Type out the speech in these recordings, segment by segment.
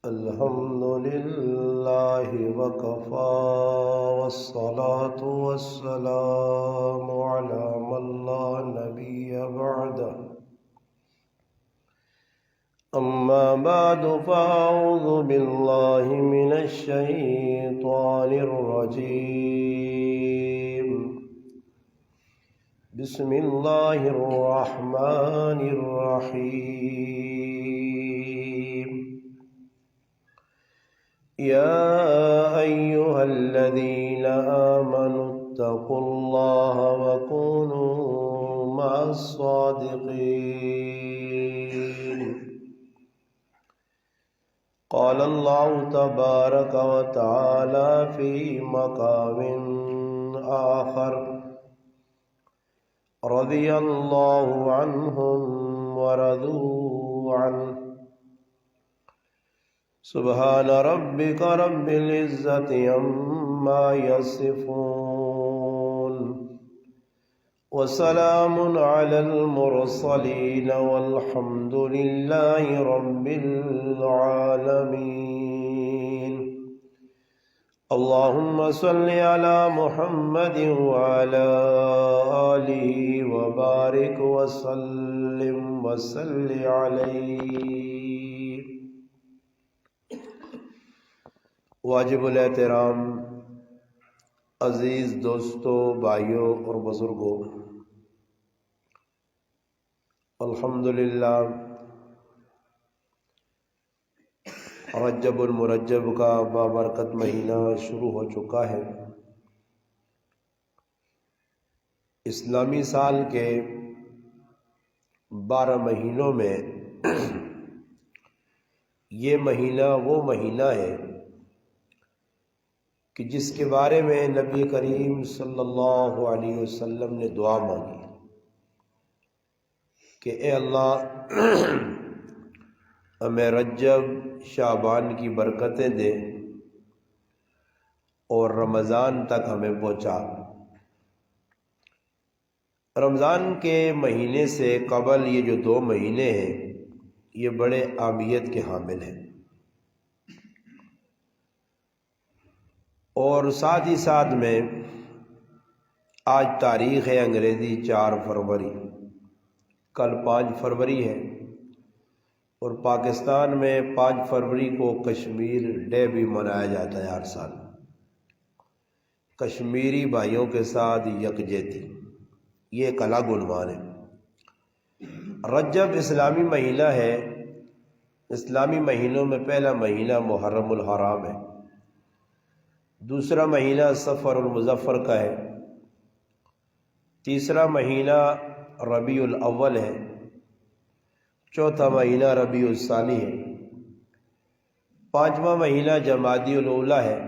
الحمد لله وكفى والصلاة والسلام على من لا نبي بعده أما بعد فأعوذ بالله من الشيطان الرجيم بسم الله الرحمن الرحيم يا أيها الذين آمنوا اتقوا الله وكونوا مع الصادقين قال الله تبارك وتعالى في مقام آخر رضي الله عنهم ورضوا عنه سبحان ربك رب العزة عما يصفون وسلام على المرسلين والحمد لله رب العالمين اللهم صل على محمد وعلى آله وبارك وسلم وصل عليه واجب الاحترام عزیز دوستوں، بھائیوں اور بزرگوں، الحمدللہ رجب المرجب کا بابرکت مہینہ شروع ہو چکا ہے۔ اسلامی سال کے 12 مہینوں میں یہ مہینہ وہ مہینہ ہے کہ جس کے بارے میں نبی کریم صلی اللہ علیہ وسلم نے دعا مانگی کہ اے اللہ ہمیں رجب شعبان کی برکتیں دے اور رمضان تک ہمیں پہنچا۔ رمضان کے مہینے سے قبل یہ جو 2 مہینے ہیں یہ بڑے اہمیت کے حامل ہیں، اور ساتھ ہی ساتھ میں آج تاریخ ہے انگریزی 4 فروری، کل 5 فروری ہے، اور پاکستان میں 5 فروری کو کشمیر ڈے بھی منایا جاتا ہے ہر سال، کشمیری بھائیوں کے ساتھ یکجہتی، یہ ایک الگ عنوان ہے۔ رجب اسلامی مہینہ ہے، اسلامی مہینوں میں پہلا مہینہ محرم الحرام ہے، دوسرا مہینہ صفر المظفر کا ہے، تیسرا مہینہ ربیع الاول ہے، چوتھا مہینہ ربیع الثانی ہے، 5واں مہینہ جمادی الاولیٰ ہے،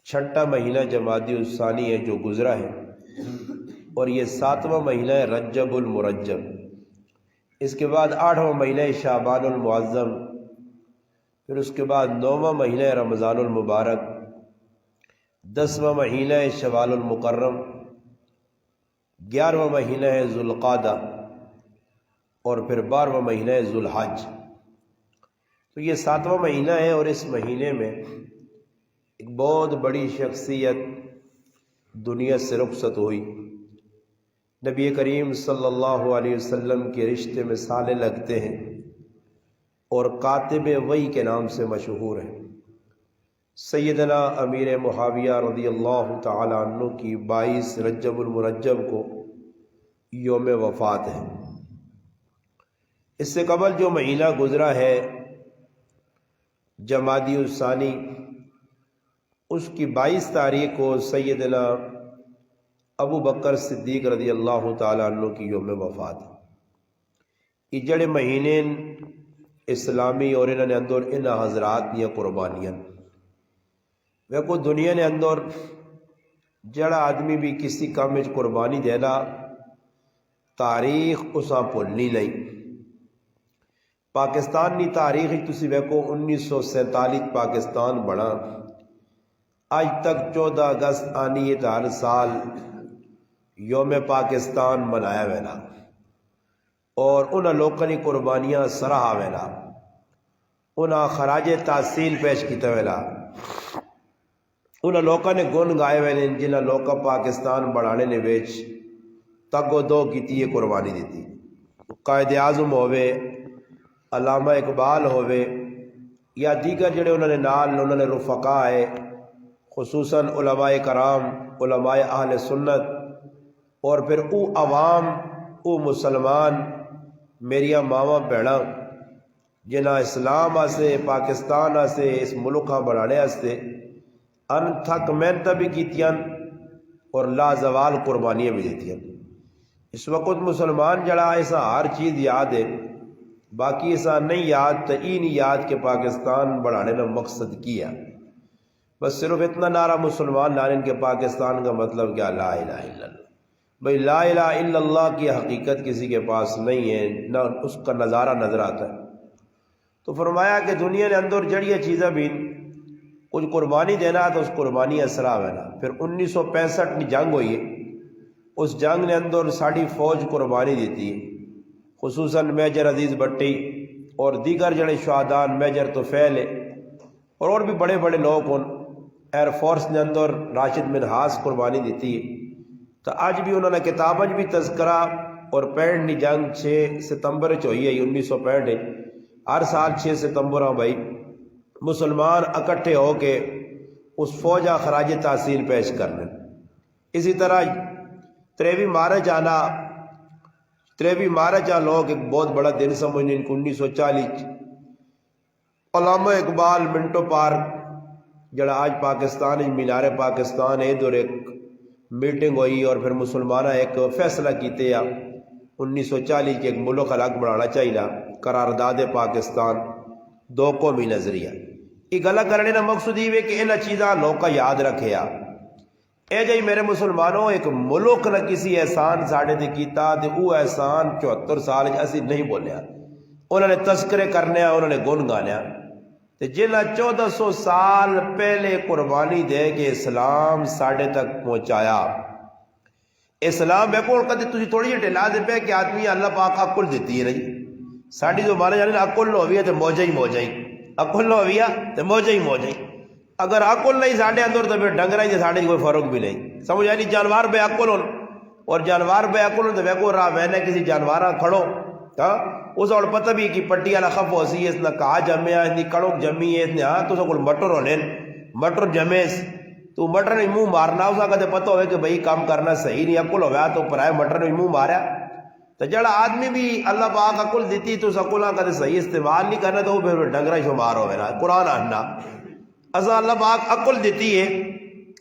6واں مہینہ جمادی الثانی ہے جو گزرا ہے، اور یہ 7واں مہینہ ہے رجب المرجب۔ اس کے بعد 8واں مہینہ ہے شعبان المعظم، پھر اس کے بعد 9واں مہینہ ہے رمضان المبارک، 10واں مہینہ ہے شوال المکرم، 11واں مہینہ ہے ذوالقعدہ، اور پھر 12واں مہینہ ہے ذوالحج۔ تو یہ 7واں مہینہ ہے، اور اس مہینے میں ایک بہت بڑی شخصیت دنیا سے رخصت ہوئی۔ نبی کریم صلی اللہ علیہ وسلم کے رشتے میں سالے لگتے ہیں اور کاتب وحی کے نام سے مشہور ہے۔ سیدنا امیر معاویہ رضی اللہ تعالی عنہ کی 22 رجب المرجب کو یوم وفات ہے۔ اس سے قبل جو مہینہ گزرا ہے جمادی الثانی، اس کی 22 تاریخ کو سیدنا ابو بکر صدیق رضی اللہ تعالی عنہ کی یوم وفات ہے۔ یہ جڑے مہینے اسلامی اور انہوں نے اندر ان حضرات دیا قربانیاں ویکو دنیا نے اندر جڑا آدمی بھی کسی کام میں قربانی دینا تاریخ اساں بھولنی نہیں۔ پاکستان کی تاریخ تسی ویکو 1947 پاکستان بنا، اج تک 14 اگست آنی ہے ہر سال یوم پاکستان منایا وینا، اور انہاں لوگوں کی قربانیاں سراہا وینا، انہاں خراج تحسین پیش کیتا ویلا انہاں لوکاں نے گن گائے ہوئے ہیں جنہاں لوکاں پاکستان بڑھانے نے ویچ تگ و دو کیتی ہے قربانی دیتی قائد اعظم ہوئے علامہ اقبال ہوئے یا دیگر جڑے انہوں نے نال انہوں نے رفقا ہے خصوصاً علماء کرام علماء اہل سنت اور پھر او عوام او مسلمان میریاں ماواں بھیڑاں جنہاں اسلام آسے پاکستان آسے اس ملکاں بڑھانے آستے ان تھک محنت بھی کیتیاں اور لازوال قربانیاں بھی دیتیاں۔ اس وقت مسلمان جڑا ایسا ہر چیز یاد ہے باقی ایسا نہیں یاد تو ای نہیں یاد کہ پاکستان بڑھانے کا مقصد کیا، بس صرف اتنا نعرہ مسلمان لانے کے پاکستان کا مطلب کیا لا الہ الا اللہ۔ بھئی لا الہ الا اللہ کی حقیقت کسی کے پاس نہیں ہے نہ اس کا نظارہ نظر آتا ہے۔ تو فرمایا کہ دنیا نے اندر جڑیاں چیزیں بھی کچھ قربانی دینا تو اس قربانی اسرا ہونا۔ پھر 1965 کی جنگ ہوئی ہے، اس جنگ نے اندر ساڑھی فوج قربانی دیتی ہے، خصوصاً میجر عزیز بٹی اور دیگر جڑے شہدان میجر طفیل ہے اور بھی بڑے بڑے لوگ ان ایئر فورس نے اندر راشد منہاس قربانی دیتی ہے۔ تو آج بھی انہوں نے کتابیں بھی تذکرہ اور 65 کی جنگ 6 ستمبر ہوئی ہے 1965 ہر سال 6 ستمبر بھائی مسلمان اکٹھے ہو کے اس فوجہ خراج تحسین پیش کرنے۔ اسی طرح 23 مارچ آنا 23 مارچ آ لوگ ایک بہت بڑا دن سمجھنے ان کو 1940 علامہ اقبال منٹو پارک جڑا آج پاکستان مینار پاکستان ہے ادھر ایک میٹنگ ہوئی اور پھر مسلمانہ ایک فیصلہ کیتے یا 1940 کے ایک ملک الگ بڑھانا چاہیے قرارداد پاکستان دو قومی نظریہ۔ یہ گلا کرنے کا مقصد یہ ہے کہ انہاں چیزاں لوگ کا یاد رکھے آ اے جائی میرے مسلمانوں ایک ملک نہ کسی احسان ساڑھے دے کیتا تے او احسان 74 سال اسی نہیں بولیا، انہوں نے تذکرے کرنے انہوں نے گن گانے تے جنہاں 1400 سال پہلے قربانی دے کے اسلام ساڑھے تک پہنچایا۔ اسلام میں کون کہتے تجھے تھوڑی جی ٹھلا دے پہ کہ آدمی اللہ پاک عقل دیتی ہے نا جی ساڑھی جو مانا جانے عقل نہ ہوئی تے موجہ ہی موجہ ہی عقل نہ ہوئی تے موجہ ہی موجہ ہی اگر عقل نہیں ساڑھے اندر تو پھر ڈنگرہ ہی ساڑھے کوئی فرق بھی نہیں سمجھ یعنی جانوار بے عقل ہون اور جانوار بے عقل ہون تو ویکو راہ میں نے کسی جانوارہ کھڑو اس اور پتہ بھی کہ پٹی والا خف ہو سی اس نے کہا جمع ہے اس نے کڑک جمی ہے اس نے ہاں تو سب کو مٹر ہونے مٹر جمیس تو مٹر نے منہ مارنا اس کا کہتے پتہ ہوئے کہ بھئی کام کرنا صحیح نہیں عقل ہوا تو پرائے مٹر نے منہ مارا تو جڑا آدمی بھی اللہ پاک عقل دیتی تو اس عقلہ کہتے صحیح استعمال نہیں کرنا تو وہ پھر ڈنگرہ شمار ہوئے نا قرآن آنا ایسا اللہ پاک عقل دیتی ہے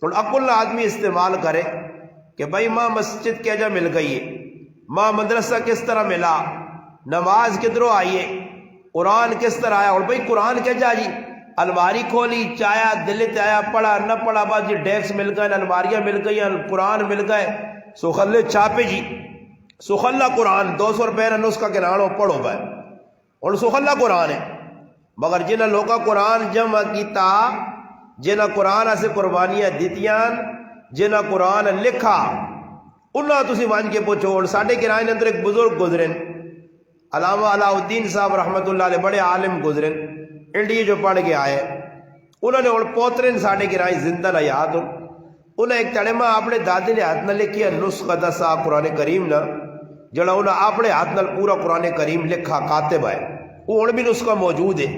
اور عقل آدمی استعمال کرے کہ بھئی ماں مسجد کیا جا مل گئی ہے ماں مدرسہ کس طرح ملا نماز کدھروں آئیے قرآن کس طرح آیا اور بھئی قرآن کیا جا جی الماری کھولی چایا دلت آیا پڑھا نہ پڑھا بس جی ڈیکس مل گئے الماریاں مل گئی قرآن مل گئے سخلے چھاپے جی سخلہ قرآن 200 روپے نہ نسخہ کے نانو پڑھو بھائی اور سخلہ قرآن ہے مگر جنہ لوگا قرآن جمع کیتا جنہ قرآن سے قربانیاں دیتیاں جنہ قرآن لکھا انہاں تسی مان کے پوچھو اور ساڑھے کرائے نے اندر ایک بزرگ گزرن علامہ علاء الدین صاحب رحمت اللہ علیہ بڑے عالم گزرن انڈیا جو پڑھ کے آئے انہوں نے اور پوترن ساڑھے کرائے زندہ نہ یاد انہیں ایک تڑمہ اپنے دادی نے ہاتھ نہ لکھیا نسخہ دسا قرآن کریم نہ جڑا انہیں اپنے ہاتھ نہ پورا قرآن کریم لکھا کاتب ہے وہ بھی نسخہ موجود ہے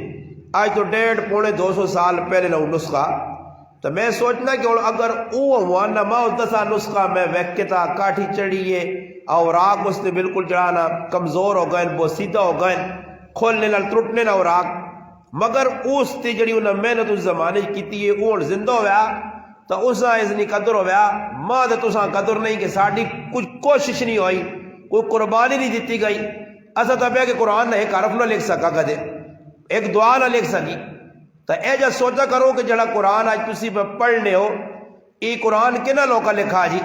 آج تو 150-200 سال پہلے نہ نسخہ تو میں سوچنا کہ اگر وہ وانا ما دسا نسخہ میں ویکتا کاٹھی چڑھیے اوراق اس نے بالکل چڑھانا کمزور ہو گئے بوسیدہ ہو گئے کھولنے نہ ٹوٹنے نہ اوراق مگر اس تی جڑی انہیں محنت اس زمانے کی ہے وہ زندہ ہوا تو اسا اس نے قدر ہوا ماں دے تساں قدر نہیں کہ ساڑھی کچھ کوشش نہیں ہوئی کوئی قربانی نہیں دیتی گئی ایسا تب ہے کہ قرآن نے ایک حرف نہ لکھ سکا کدے ایک دعا نہ لکھ سکی تو اے جا سوچا کرو کہ جڑا قرآن آج تسی پہ پڑھنے ہو یہ قرآن کنا لوگا لکھا جی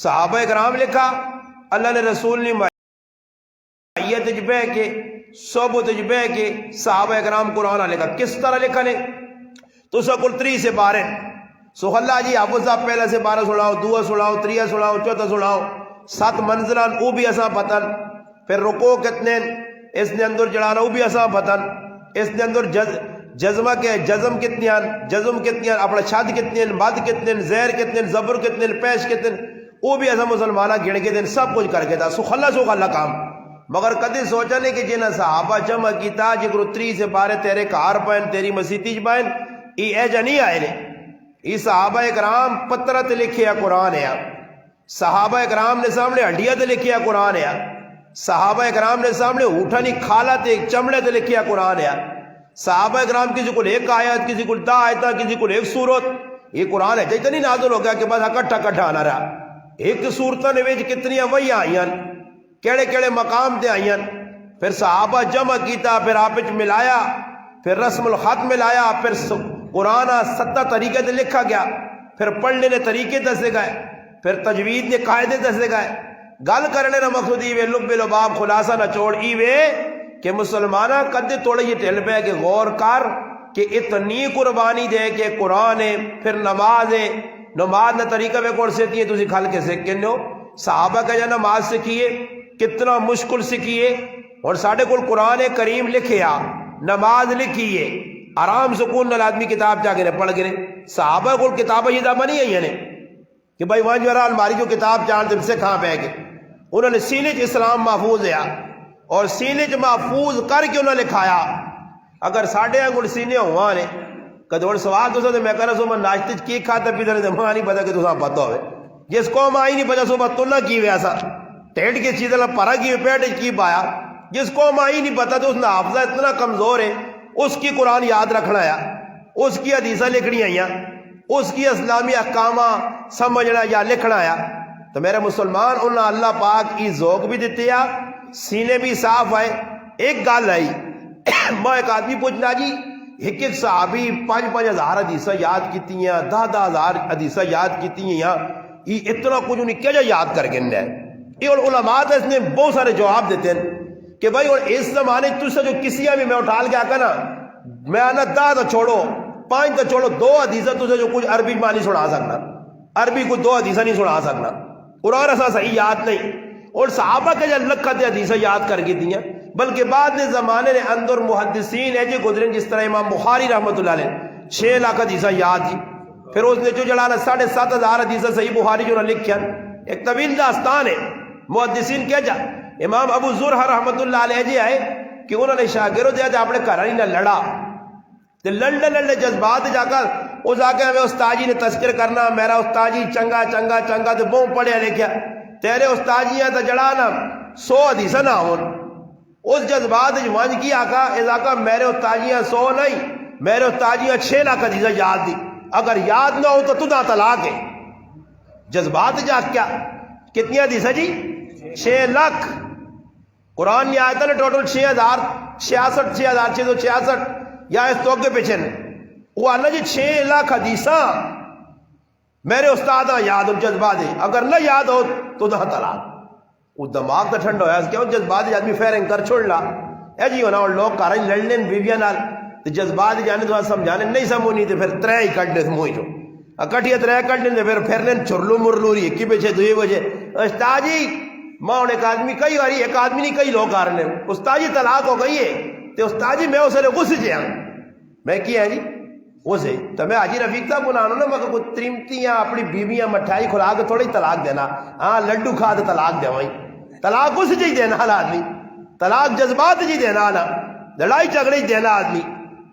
صحابہ اکرام لکھا اللہ نے رسول نے معیت جبہ کے صحبت جبہ کے صحابہ اکرام قرآن لکھا کس طرح لکھا نے تو سکل 3 سے 12 سو اللہ جی حافظ صاحب پہلے سے 12 سناؤ 2 سناؤ 3 سناؤ 4 سناؤ 7 منزلان او بھی اساں پتن پھر رکو کتنے اس نے اندر جڑانا وہ بھی اساں پتن اس دے اندر جزم کتنی ہیں اپنا چھد کتنی ہیں مد کتنے ہیں زیر کتنے ہیں زبر کتنے ہیں پیش کتنے ہیں وہ بھی ایسا مسلمانہ گن کے دن سب کچھ کر کے دا سخلا کام مگر کدی سوچا نہیں کہ جنہ صحابہ جمع کیتا جگرو 3 سے 12 تیرے کار پائن تیری مسیطی پائن ای ایجا نہیں آئے نے ای صحابہ اکرام پترت لکھیا قرآن ہے صحابہ اکرام نے سامنے ہڈیت لکھیا قرآن ہے صحابہ اکرام نے سامنے اوٹھانی کھالت ایک چمڑے تے لکھیا قرآن ہے صحابہ اکرام کسی کو ایک آیت کسی کو 10 آیت کسی کو ایک سورت یہ قرآن ہے جتنی نازل ہو گیا کہ بس اکٹھا آنا رہا ایک صورتوں نے کتنی وہی آئین کیڑے مقام تے آئین پھر صحابہ جمع کیتا پھر آپچ ملایا پھر رسم الخط ملایا پھر قرآن 7 طریقے تے لکھا گیا پھر پڑھنے نے طریقے دسے گئے پھر تجوید نے قاعدے دسے گئے گل کرنے نہ مقصود ایوے لب لباب خلاصہ نہ چھوڑ ایوے کہ مسلمانہ قد توڑے یہ ٹھل پہ کہ غور کر کہ اتنی قربانی دے کہ قرآن ہے پھر نماز ہے نماز نہ طریقہ میں کون سے دیئے تُسی کھل کے سکھنے ہو صحابہ کا جا نماز سکھیے کتنا مشکل سکھیے اور ساڑھے کل قرآن کریم لکھیا نماز لکھیے آرام سکون نہ آدمی کتاب جا گرے پڑھ گرے صحابہ کل کتابہ یہ دامہ نہیں ہے یعنی کہ بھائی وہاں جو الماری جو کتاب جانتے سے کہاں پہ گئے انہوں نے سینے اسلام محفوظ ہے اور سینے محفوظ کر کے انہوں نے لکھایا اگر ساڑھے انگل سینے ہوا نے کدھوڑ سوال تو سے میں کہنا سو میں ناشتے کی کھاتا پیتا نہیں ماں نہیں پتا کہ تو ساں پتا ہوئے جس قوم آئی نہیں پتا صبح تو نہ کی ویسا ٹیٹ کی چیزیں پرا کی پیٹ کی پایا جس قوم آئی نہیں پتا تو اس نے حافظہ اتنا کمزور ہے اس کی قرآن یاد رکھنا ہے اس کی حدیثہ لکھنی آئیاں اس کی اسلامی احکامہ سمجھنا یا لکھنا ہے تو میرے مسلمان انہاں اللہ پاک کی ذوق بھی دیتے ہیں سینے بھی صاف آئے ایک گال آئی میں ایک آدمی پوچھنا جی ایک صحابی 5,000 حدیثہ یاد کیتی ہیں 10,000 حدیثہ یاد کیتی ہیں یہ اتنا کچھ انہیں کیا یاد کر گئے ہیں یہ علماء اس نے بہت سارے جواب دیتے ہیں کہ بھائی اور اس زمانے تجھ سے جو کسی بھی میں اٹھال کے آکا نا میں آنا 10 تو چھوڑو 5 تو چھوڑو 2 حدیثہ تجھے جو کچھ عربی میں نہیں سنا سکنا عربی کو 2 حدیثہ نہیں سنا سکنا قرآن ایسا صحیح یاد نہیں اور صحابہ کے جو لکھا دے حدیثہ یاد کر کے دیا بلکہ بعد نے زمانے نے اندر محدثین ہے جو گزریں جس طرح امام بخاری رحمۃ اللہ علیہ 6 لاکھ حدیثہ یاد تھی پھر اس نے جو جلانا 7,500 حدیثہ صحیح بخاری جو نہ لکھیا ایک طویل داستان ہے محدثین کیا جا امام ابو زرہ رحمۃ اللہ علیہ جی آئے کہ انہوں نے شاگروں دیا جا اپنے گھرانی نہ لڑا لڑنے جذبات جا کر اس آگے ہمیں استاجی نے تذکر کرنا میرا استاجی چنگا تو بہت پڑھیا لکھیا تیرے استاجیاں تو جڑانا 100 حدیثہ نہ ہون اس جذبات جوانج کی آقا اس آقا میرے استاجیاں 100 نہیں میرے استاجیاں 6 لاکھ حدیثہ یاد دی اگر یاد نہ ہو تو نہ طلاق ہے جذبات جا کیا کتنی حدیثہ جی 6 لاکھ قرآن نے آیت ہے ٹوٹل 6,666 یا اس تو کے پیچھے وہ اللہ جی 6 لاکھ حدیثہ میرے استاد یاد ہو جذبات ہے اگر نہ یاد ہو تو نہ طلاق وہ دماغ تو ٹھنڈا ہوا کیوں جذبات آدمی فیرنگ کر چھوڑ لا اے جی ہونا اور لوگ کار لڑنے بیویاں نال تو جذبات جانے تو سمجھانے نہیں سمجھنی تو پھر 3 ہی کٹ دے موئی جو اکٹھیا 3 کٹ دیں پھر پھرنے چھرلو مرلو رہی ایک پیچھے 2 بجے استاد جی ماں ایک آدمی کئی باری ایک آدمی نہیں کئی لوگ آ رہے ہیں استاد جی طلاق ہو گئی ہے تو استاد جی میں اسے غصے جیا میں کیا ہے جی اسے تو میں حاجی رفیق صاحب کو نانو نا مگر کوئی تریمتیاں اپنی بیویاں مٹھائی کھلا کے تھوڑی طلاق دینا ہاں لڈو کھا دے طلاق دے وہیں طلاق اس جی دینا حال آدمی طلاق جذبات جی دینا نا لڑائی جھگڑے دینا آدمی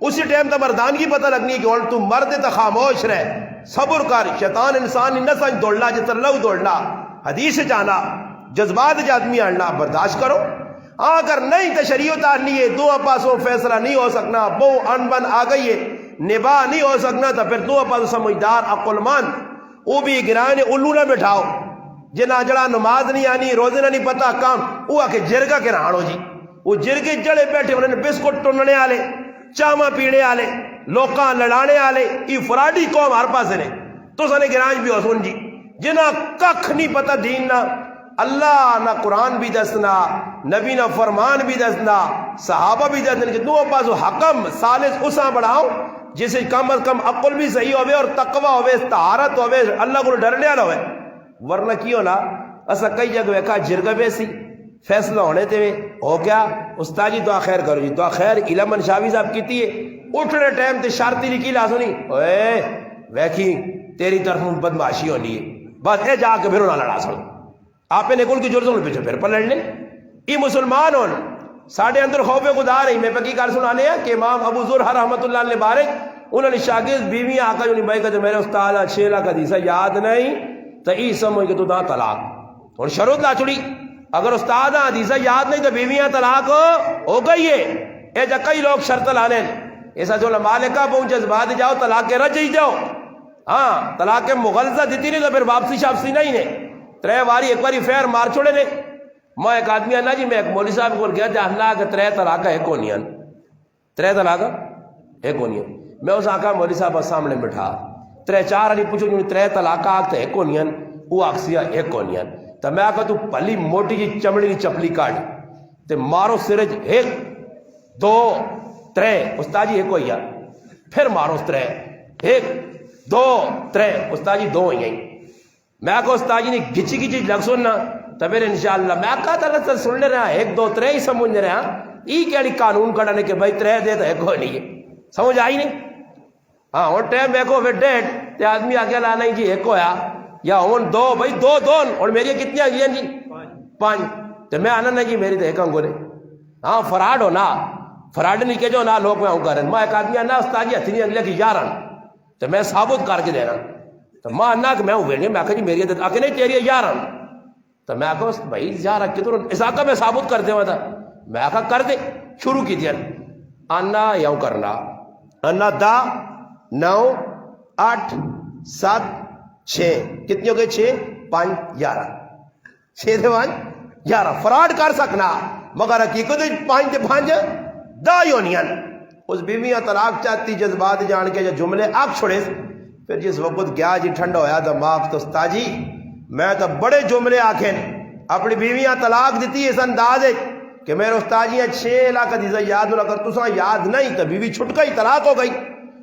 اسی ٹائم تو مردانگی پتہ لگنی ہے کہ اور تم مرد تو خاموش رہ صبر کر شیطان انسان نہ سمجھ دوڑنا جتر لو دوڑنا حدیث جانا جذبات جا آدمی آنا برداشت کرو ہاں اگر نہیں تو شریعت اتارنی ہے 2 پاسوں فیصلہ نہیں ہو سکنا بو ان بن آ گئی ہے نباہ نہیں ہو سکنا تو پھر 2 پاسوں سمجھدار عقل مند وہ بھی گرانے الو نہ بٹھاؤ جنا جڑا نماز نہیں آنی روزے نہ نہیں پتا کام وہ آ کے جرگا کے رہانو جی وہ جرگے جڑے بیٹھے انہوں نے بسکٹ ٹننے والے چاما پینے والے لوکاں لڑانے والے یہ فراڈی قوم ہر پاسے نے تو سنے گرانج بھی ہو سن جی جنا ککھ نہیں پتا دین نہ اللہ نہ قرآن بھی دسنا نبی نہ فرمان بھی دسنا صحابہ بھی دسنا کہ 2 پاسو حکم ثالث اساں بڑھاؤ جسے کم از کم عقل بھی صحیح ہوئے اور تقوی ہوئے طہارت ہوئے اللہ کو ڈرنے والا ہوئے ورنہ کیوں نا اسا کئی جگہ ویکھا جرگا بیسی فیصلہ ہونے تے ہو گیا استاد جی دعا خیر کرو جی دعا خیر علمن شاوی صاحب کیتی ہے اٹھنے ٹائم تے شرطی لکھی لا سنی اوے ویکھی تیری طرف بدماشی ہونی ہے بس اے جا کے پھر نہ لڑا سن آپ نے کل کی جرزوں پیچھے پھر پلڑ لیں ای مسلمان ہون ساڑھے اندر خوف خدا رہی میں پکی کار سنانے ہیں کہ امام ابو ذر رحمت اللہ علیہ بارک انہوں نے شاگرد بیویاں آقا جو نہیں بھائی کہتے میرے استاد 6 لاکھ حدیثہ یاد نہیں تو ای سمجھ کے تو دا طلاق اور شروط لا چھڑی اگر استاد حدیثہ یاد نہیں تو بیویاں طلاق ہو گئی ہے اے جا کئی لوگ شرط لانے ایسا جو مالکہ پہنچے بعد جاؤ طلاق کے رج ہی جاؤ ہاں طلاق کے مغلظہ دیتی نہیں تو پھر واپسی شاپسی نہیں نے 3 واری ایک واری فیر مار چھوڑے نے میں ایک آدمی آنا جی میں ایک مولوی صاحب کو گیا جہنا کہ 3 طلاق ہے کونیاں 3 طلاق ہے کونیاں میں اس آقا مولوی صاحب سامنے بٹھا 3-4 علی پوچھو جو 3 طلاق آکتے ہے کونیاں وہ آکسیا ہے کونیاں تو میں آقا تو پلی موٹی جی چمڑی کی چپلی کاٹ تے مارو سرج 1 2 3 استاد جی 1 ہوئی پھر مارو 3 1 2 3 استاد جی 2 ہوئی میں آقا استاد جی نے گچی گچی لگ سننا تو پھر انشاءاللہ میں آقا تعالیٰ سن لے رہا 1 2 3 ہی سمجھ رہا ای کیڑی قانون کڑانے کہ بھائی 3 دے تو 1 ہو نہیں ہے سمجھ آئی نہیں ہاں اور ٹائم 1 ہو پھر 1.5 تے آدمی آگے لانا ہی جی 1 ہویا یا ہون 2 بھائی 2 اور میری کتنی آگئی ہیں جی 5 تو میں آنا نہیں جی میری تو 1 انگولے ہاں فراڈ ہونا فراڈ نہیں کہ جو نہ لوگ میں ہوں کریں میں ایک آدمی آنا استاد جی ہتھنی اگلے کی 11 تو میں ثابت کر کے دینا تو میں آنا کہ میں ہوں بیٹھے میں آکھا جی میری تو آکھا نہیں تیری 11 تو میں آکھا بھائی 11 کتر اس آقا میں ثابت کر دے ہوا تھا میں آکھا کر دے شروع کی دیا آنا یوں کرنا آنا 10 9 8 7 6 کتنی ہو گئے 6 5 11 6 سے 5 11 فراڈ کر سکنا مگر حقیقت 5 سے 5 10 یونین اس بیویاں طلاق چاہتی جذبات جان کے جو جملے آگ چھوڑے پھر جس وقت گیا جی ٹھنڈا ہویا دماغ تو استاد جی میں تو بڑے جملے آکھیں اپنی بیویاں طلاق دیتی اس انداز ہے کہ میرے استاد جی 6 لاکھ حدیثہ یاد نہ کر تساں یاد نہیں تو بیوی چھٹ گئی طلاق ہو گئی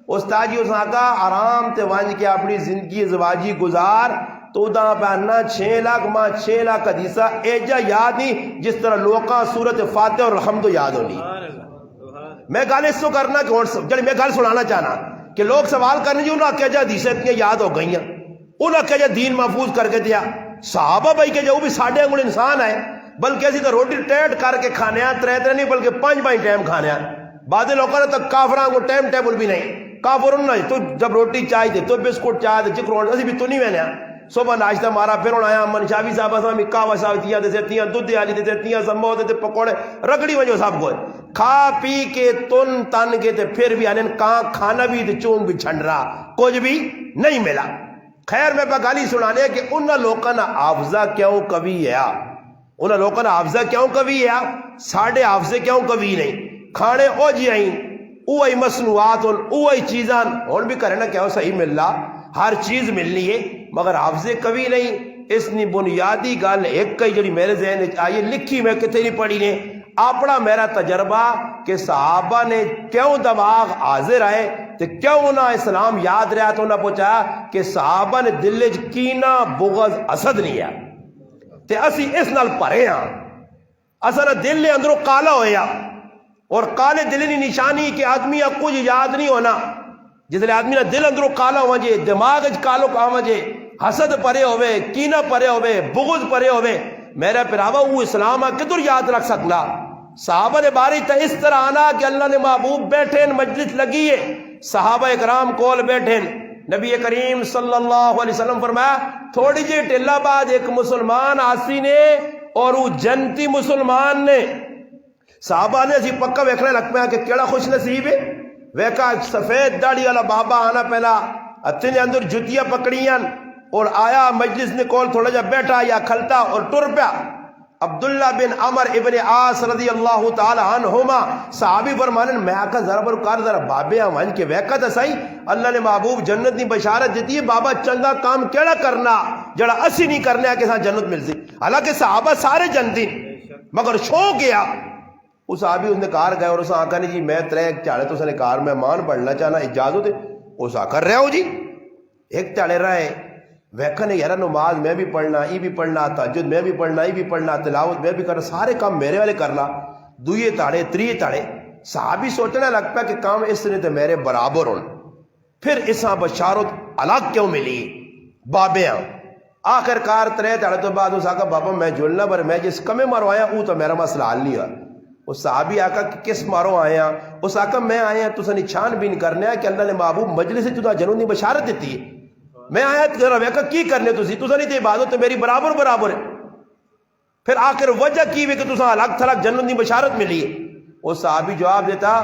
استاد جی اس آقا آرام تے وانج کے اپنی زندگی زواجی گزار تو دا پہننا 6 لاکھ ماں 6 لاکھ حدیثہ ایجا یاد نہیں جس طرح لوکاں سورت فاتح اور الحمد یاد ہونی میں گل اس کو کرنا کہ جڑی میں گل سنانا چاہنا کہ لوگ سوال کرنے جی انہوں نے کہا حدیثیں اتنی یاد ہو گئی ہیں انہوں نے کہا دین محفوظ کر کے دیا صحابہ بھائی کہ جو بھی ساڑھے انگل انسان ہے بلکہ اسی تو روٹی ٹیٹ کر کے کھانے ہیں 3 نہیں بلکہ 5 ٹائم کھانے ہیں بعد لوگوں نے تک کافران کو ٹائم ٹیبل بھی نہیں کافر نہیں تو جب روٹی چائے دے تو بسکٹ چائے دے چکر اسی بھی تو نہیں میں نے صبح ناشتہ مارا پھر ہونا آیا من شاوی صاحب اسامی کعوہ صاحبتیاں دے سیتیاں دودھ آلی دے سیتیاں سمبو دے پکوڑے رگڑی وجہ صاحب کو کھا پی کے تن کے تے پھر بھی آنے کہاں کھانا بھی تے چون بھی چھنڈ رہا کچھ بھی نہیں ملا خیر میں بگالی سنانے کہ انہاں لوگوں نے حافظہ کیوں کبھی ہے انہاں لوگوں نے حافظہ کیوں کبھی ہے ساڑھے حافظے کیوں کبھی نہیں کھانے او جی آئیں اوہی مصنوعات اوہی چیزاں اور بھی کرنا کیا صحیح مل رہا ہر چیز ملنی ہے مگر حافظے کبھی نہیں اس نے بنیادی گل ایک کئی جڑی میرے ذہن آئی لکھی میں کتنے نہیں پڑھی نے اپنا میرا تجربہ کہ صحابہ نے کیوں دماغ حاضر آئے تو کیوں انہاں اسلام یاد رہا تو انہاں پوچھا کہ صحابہ نے دل وچ کینہ بغض حسد نہیں ہے تے اسی اس نال پرے ہاں اصل دل نے اندروں کالا ہویا اور کالے دل کی نشانی کہ آدمی اب کچھ یاد نہیں ہونا جس لئے آدمی دل اندروں کالا ہوا جے دماغ کالو کام جے حسد پرے ہوئے کینہ پرے ہوئے بغض پرے ہوئے میرا پراوا وہ اسلام کدھر یاد رکھ سکنا صحابہ نے باری تا اس طرح آنا کہ اللہ نے محبوب بیٹھیں مجلس لگی ہے صحابہ اکرام کول بیٹھیں نبی کریم صلی اللہ علیہ وسلم فرمایا تھوڑی جی ٹلہ بعد ایک مسلمان آسی نے اور وہ جنتی مسلمان نے صحابہ نے اسی پکا ویکھنے لگ پیا کہ کیڑا خوش نصیب ہے ویکا سفید داڑھی والا بابا آنا پہلا اتنے اندر جتیاں پکڑیاں اور آیا مجلس نے کول تھوڑا جا بیٹھا یا کھلتا اور ٹر پیا عبداللہ بن عمر ابن عاص رضی اللہ تعالی عنہما صحابی فرمانن میں آکا ذرا برکار ذرا بابے آوان کے ویکا تا سائی اللہ نے محبوب جنت نی بشارت دیتی ہے بابا چنگا کام کیڑا کرنا جڑا اسی نہیں کرنے آکے ساتھ جنت مل سی حالانکہ صحابہ سارے جنتی مگر شوق گیا اس صحابی اس نے کار گئے اور اس آقا نے جی میں 3 چاڑے تو اس نے کار میں مان پڑھنا چاہنا اجازت ہے اس آقا رہے ہو جی 1 چاڑے رہے ویکھنے یارا نماز میں بھی پڑھنا ای بھی پڑھنا تہجد میں بھی پڑھنا ای بھی پڑھنا تلاوت میں بھی کرنا سارے کام میرے والے کرنا دوئے تاڑے تری تاڑے صحابی سوچنے لگ پا کہ کام اس نے تو میرے برابر ہون پھر اساں بشارت الگ کیوں ملی بابے ہاں آخر کار ترے تاڑے تو بعد اس آقا بابا میں جلنا بر میں جس کمیں مرو آیا وہ تو میرا مسئلہ حل نہیں ہوا اس صحابی آقا کہ کس مارو آیا اس آقا میں آیا تو سنی چھان بین کرنے کہ اللہ نے محبوب مجلس سے تو جنون دی بشارت دیتی ہے میں آیا کہ رب کی کرنے تو سنی تے عبادت تو میری برابر برابر ہے پھر آخر وجہ کی ہوئی کہ تساں الگ تھلگ جنت دی بشارت ملی ہے وہ صحابی جواب دیتا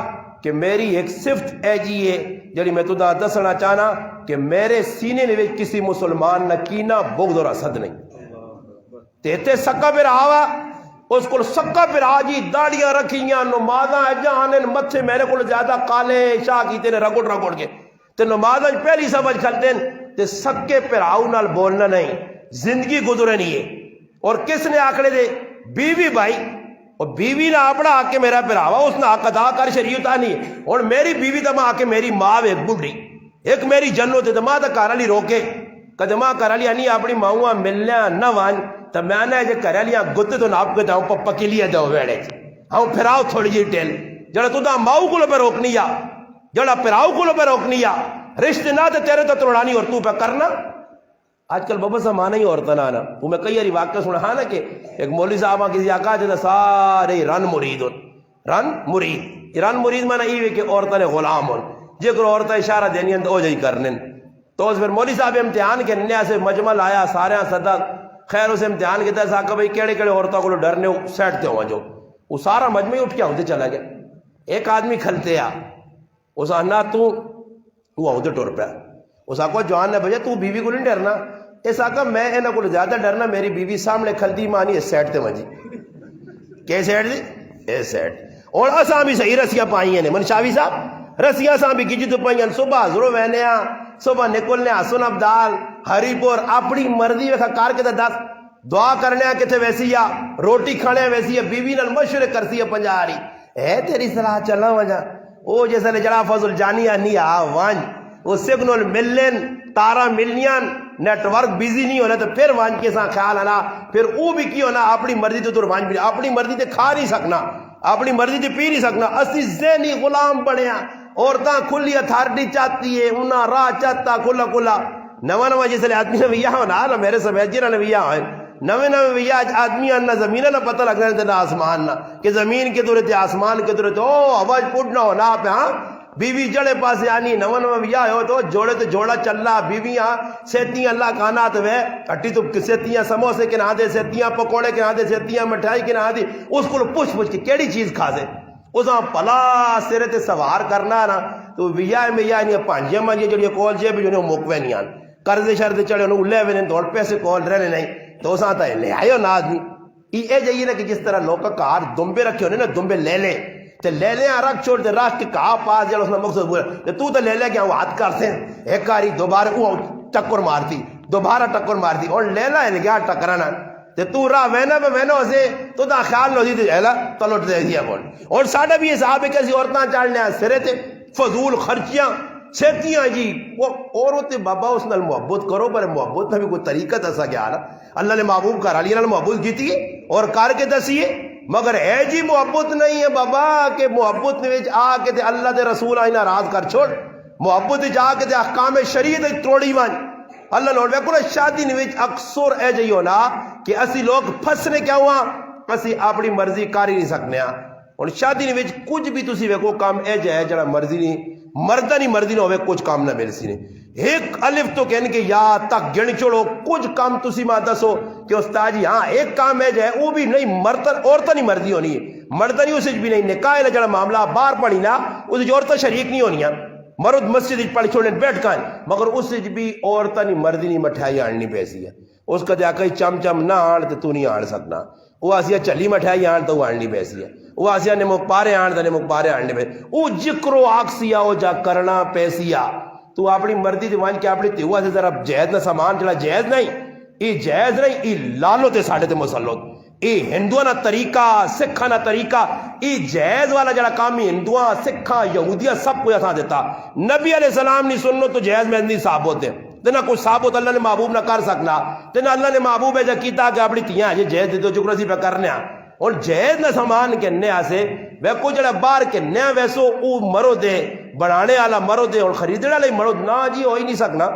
کہ میری ایک صفت اے جی ہے جڑی میں تدا دسنا چاہنا کہ میرے سینے نے کسی مسلمان نہ کینا بغض اور حسد نہیں تیتے سکا پھر آوا اس کو سکا پھر آجی داڑیاں رکھیاں نمازاں جانن متھے میرے کو زیادہ کالے شاہ کیتے نے رگڑ رگڑ کے تے نمازاں پہلی سمجھ کھلتے تے سکے پھر آؤ نال بولنا نہیں زندگی گزرے نہیں ہے اور کس نے آکڑے دے بیوی بھائی اور بیوی نہ اپنا آ کے میرا پھراوا اس نے حق ادا کر شریعت نہیں اور میری بیوی تو ماں کے میری ماں ایک بڑھی ایک میری جنت ہے تو ماں تو گھر والی روکے کدے ماں گھر والی نہیں اپنی ماؤں ملنے نہ وان تو میں نے جے گھر والیاں گتے تو ناپ کے جاؤں پکی لیا جاؤ ویڑے ہاں پھراؤ تھوڑی جی ٹیل جڑا تو ماؤں کو پہ روکنی آ جڑا پھراؤ کو پہ روکنی آ رشتے نہ تو تیرے تو توڑانی اور تو پہ کرنا آج کل بابا زمانہ ہی عورتیں نہ وہ میں کئی واقعہ سنا ہاں نا کہ ایک مولوی صاحب کسی آقا جیسا سارے رن مرید رن مرید مانا یہ کہ عورتیں نے غلام ہون جے کو عورتیں اشارہ دینی تو جائی کرنے تو اس پھر مولوی صاحب امتحان کے نیا سے مجمل آیا سارے صدا خیر اسے امتحان کے تحت آقا بھائی کیڑے کیڑے عورتوں کو ڈرنے سیٹ تے ہوا جو وہ سارا مجمع اٹھ کے ہوتے چلا گیا ایک آدمی کھلتے آ اس آنا تو ہوتے ٹور پہ اس آقا جوان نے بھجا تو بیوی کو نہیں ڈرنا اس آقا میں انہوں کو زیادہ ڈرنا میری بیوی سامنے کھلتی مانی اس سیٹ تے مجی کہ سیٹ دی اس سیٹ اور اساں بھی صحیح رسیاں پائی ہیں منشاوی صاحب رسیاں ساں بھی گجی تو پائی ہیں صبح ضرور وینیا صبح نکلنے حسن عبدال ہری پور اپنی مرضی ویکھا کار کے دس دعا کرنے کتے ویسی یا روٹی کھانے ویسی ہے بیوی نال مشورے کرتی ہے پنجاری اے تیری صلاح چلا وجا او جیسا نے جڑا فضل جانی نہیں آ وان وہ سگنل ملن تارا ملنیان نیٹ ورک بیزی نہیں ہونا تو پھر وان کے ساتھ خیال آنا پھر وہ بھی کی ہونا اپنی مرضی تو وان بھی اپنی مرضی تے کھا نہیں سکنا اپنی مرضی تے پی نہیں سکنا اسی ذہنی غلام بنے ہیں عورتاں کھلی اتھارٹی چاہتی ہے انہاں راہ چاہتا کھلا کھلا نواں نواں جس لئے آدمی نے ویا ہونا نا میرے سمیت جیرہ نے ویا ہوئے نوے نوے ویا آدمی نہ زمینہ نہ پتہ لگ رہے تھے نہ آسمان نہ کہ زمین کے دورے تھے آسمان کے دورے تھے او آواز پوٹنا ہونا پہ ہاں بیوی جڑے پاس آنی نو نو ویا ہو تو جوڑے تو جوڑا چلا بیویاں سیتیاں اللہ کھانا تو وہ اٹی تو سیتیاں سموسے کے نہ دے سیتیاں پکوڑے کے نہ دے سیتیاں مٹھائی کے نہ دے اس کو پوچھ کے کیڑی چیز کھا دے اساں پلا سرے تے سوار کرنا نا تو ویا میں یا نہیں پانجیاں مانجیاں جڑی کول جے بھی جو موکوے نہیں آن قرض شرط چڑھے انہوں لے وے دوڑ پیسے کول رہنے نہیں تو اساں تے لے آئیو نا آدمی یہ جائیے نا کہ جس طرح لوگ کار دمبے رکھے ہونے نا دمبے لے لے تے لے لے رکھ چھوڑ دے راہ کے کہا پاس جڑا اس نے مقصد بولا تو لے لے کیا وہ ہاتھ کرتے ہیں ایک کاری دوبارہ وہ ٹکر مارتی دوبارہ ٹکر مارتی اور لے لا ہے گیا ٹکرانا تے تو راہ وینا پہ وینا اسے تو دا خیال نہ دیتے ایلا تلوٹ دے دیا بول اور ساڑھا بھی یہ صحابے کیسی عورتاں چاڑنے ہیں سرے تے فضول خرچیاں سیتیاں جی وہ عورت بابا اس نال محبت کرو پر محبت میں بھی کوئی طریقہ دسا گیا نا اللہ نے محبوب کر علی نال محبت کیتی ہے اور کار کے دسیے مگر اے جی محبت نہیں ہے بابا کہ محبت میں آ کے تے اللہ دے رسول آئی ناراض کر چھوڑ محبت جا کے تے احکام شریعت توڑی مان اللہ نوڑ ویکو شادی نویچ اکثر اے جی ہونا کہ اسی لوگ پھسنے کیا ہوا اسی اپنی مرضی کاری نہیں سکنے ہاں اور شادی نویچ کچھ بھی تسی ویکو کام اے جائے جڑا مرضی نہیں مردہ نہیں مرضی نہ ہوئے کچھ کام نہ مل سی نے ایک الف تو کہنے کہ یا تک گن چھوڑو کچھ کام تسی ماں دسو کہ استاد جی ہاں ایک کام ہے جائے وہ بھی نہیں مردہ عورتہ نہیں مرضی ہونی ہے مردہ نہیں اسے بھی نہیں نکاح ہے جڑا معاملہ باہر پڑھی نا اسے جو عورتہ شریک نہیں ہونی ہے مرد مسجد پڑھ چھوڑنے بیٹھ کھائیں مگر اس سے بھی عورتہ نہیں مردی نہیں مٹھائی آننی پیسی ہے اس کا جا کئی چم چم نہ آن تو نہیں آن سکنا وہ آسیا چلی مٹھائی آن تو وہ آننی پیسی ہے وہ آسیا نے مکپارے آن تو نے مکپارے آننے پیسی وہ جکرو آکسیا ہو جا کرنا پیسیا تو اپنی مردی دیوان کے اپنی تیوہ سے ذرا جہد نہ سامان چلا جہد نہیں یہ جہد نہیں یہ لالو تے ساڑھے تے مسلط یہ ہندوانہ طریقہ سکھانہ طریقہ یہ جہد والا جڑا کامی ہندوان سکھاں یہودیاں سب کو یہاں دیتا نبی علیہ السلام نہیں سنو تو جہد میں نہیں ثابت ہے تینا کوئی ثابت اللہ نے محبوب نہ کر سکنا تینا اللہ نے محبوب ہے جا کیتا کہ اپنی تیاں جہد دے دو چکرسی پہ کرنے اور جہیز نہ سامان کے نیا سے وہ کو جڑا باہر کے نیا ویسو او مرو دے بنانے والا مرو دے اور خریدنے والا ہی مرو نہ جی ہو ہی نہیں سکنا.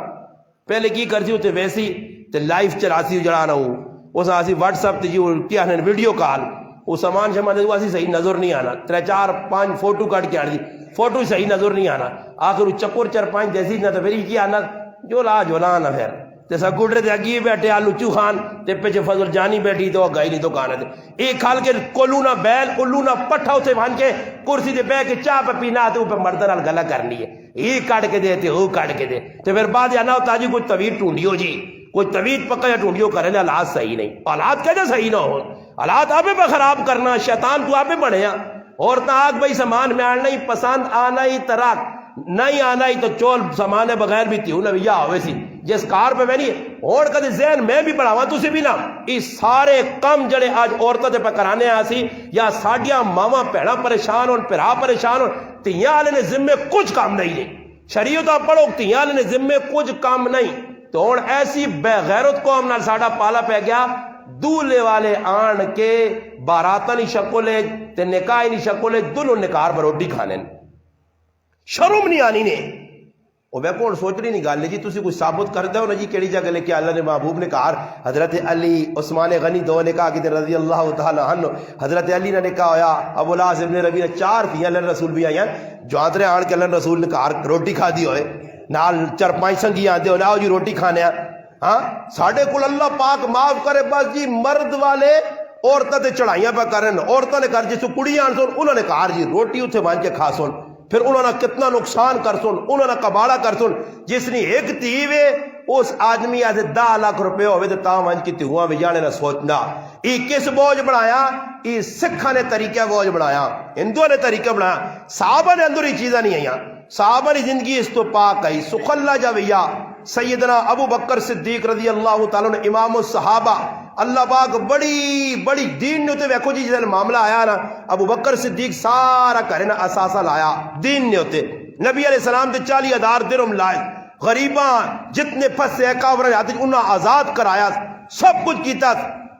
پہلے کی کرتی ہوتے ویسی تے لائف چلاسی جڑا نہ ہو اس آسی واٹس ایپ تے جی کیا ہے ویڈیو کال وہ سامان شمان دے اسی صحیح نظر نہیں آنا 3 4 5 فوٹو کٹ کے آنی فوٹو صحیح نظر نہیں آنا آخر چکر 4 5 جیسی نہ تو پھر کی آنا جو لا جولانا پھر تے سکوٹر تے اگی بیٹھے آلو چوخان تے پیچھے فضل جانی بیٹھی تو گئی نہیں دکان تے ایک کھال کے کولو نہ بیل الو نہ پٹھا اتنے بن کے کرسی تے بہ کے چاہ پہ پینا تے اوپر مردہ نال گلا کرنی ہے یہ کٹ کے دے تے وہ کٹ کے دے تے پھر بعد آنا ہوتا جی کوئی طویل ٹونڈیو جی کوئی طویل پکا یا ٹونڈیو کرے نا حالات صحیح نہیں حالات کہتے صحیح نہ ہو حالات آپ پہ خراب کرنا شیطان تو آپ بڑھیا اور آگ بھائی سامان میں آنا ہی پسند آنا ہی تراک نہیں آنا ہی تو چول سامان بغیر بھی تیوں نہ ہوئے سی جس کار پہ میں نہیں اور کدے ذہن میں بھی بڑھاوا تسی بھی نہ اس سارے کم جڑے آج عورتوں تے پہ کرانے آسی یا ساڈیاں ماواں پیڑا پریشان ہون پھرا پریشان ہون تیاں والے نے ذمے کچھ کام نہیں شریعت پڑھو تیاں والے نے ذمے کچھ کام نہیں تو ہن ایسی بے غیرت قوم نال ساڈا پالا پہ گیا دولے والے آن کے باراتا نہیں شکولے تے نکاح نہیں شکولے دونوں نکار پر روٹی کھانے شرم نہیں آنی نے وہ میں کون سوچ رہی نہیں گل جی تسی کوئی ثابت کر دو نا جی کیڑی جگہ لے کے اللہ نے محبوب نے کہا حضرت علی عثمان غنی دو نے کہا کہ رضی اللہ تعالی عنہ حضرت علی نے کہا ہویا ابو العاص ابن ربیع نے 4 تھیاں اللہ رسول بھی آئیں جو آدھرے آن کے اللہ رسول نے کہا روٹی کھا دی ہوئے نال 4 5 سنگی آتے ہو لاؤ جی روٹی کھانے ہاں ساڑھے کل اللہ پاک معاف کرے بس جی مرد والے عورتوں تے چڑھائیاں پہ کرن عورتوں نے کر جس کڑی آن سن انہوں نے کہا جی روٹی اتھے مان کے کھا سن پھر انہوں نے کتنا نقصان کر سن انہوں نے کباڑا کر سن جس نے ایک تیوے اس آدمی آتے 10 لاکھ روپے ہوئے تو تاں ونج کی تیوہاں بھی جانے نہ سوچنا یہ کس بوجھ بڑھایا یہ سکھا نے طریقہ بوجھ بڑھایا ہندوہ نے طریقہ بڑھایا صحابہ نے اندر ہی چیزیں نہیں آئیاں صحابہ نے زندگی اس تو پاک آئی سخ اللہ جاویہ سیدنا ابو بکر صدیق رضی اللہ تعالیٰ نے امام الصحابہ اللہ پاک بڑی دین نے ہوتے ویکھو جی جس معاملہ آیا نا ابو بکر صدیق سارا کرے نا اساسہ لایا دین نے ہوتے نبی علیہ السلام تے 40,000 درہم لائے غریباں جتنے پھنسے کافر آتے انہاں آزاد کرایا سب کچھ کیتا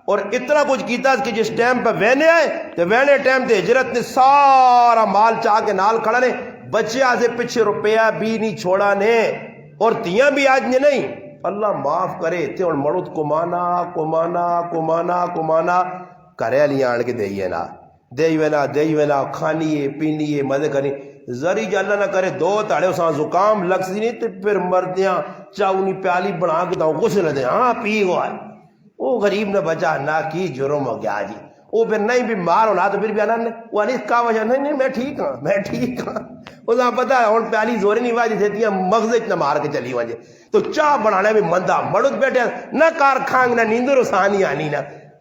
اور اتنا کچھ کیتا کہ جس ٹائم پہ وینے آئے تو وینے ٹائم تے ہجرت نے سارا مال چاہ کے نال کھڑا نے بچے آزے پیچھے روپیہ بھی نہیں چھوڑا نے اور تیاں بھی آج نے نہیں اللہ معاف کرے تے اور مرد کمانا کرے علی آن کے دیئے نا کھانیے پینیے مدد کرنی ذری جاللہ نہ کرے 2 تاڑے اساں زکام لگ سی نہیں تے پھر مردیاں چاونی پیالی بنا کے داؤں غسل دیں ہاں پی ہوا ہے وہ غریب نے بچا نہ کی جرم ہو گیا جی وہ پھر نہیں بیمار ہونا تو پھر بھی آنا وہ انیس کا وجہ نہیں میں ٹھیک ہاں اساں پتا ہے اور پیالی زورے نہیں واجی تھے تیاں مغزج نہ مار کے چلی وجہ تو چاہ بنانے میں مندہ مرد بیٹھے نہ کار کھانگ نہ نیندر اسانی آنی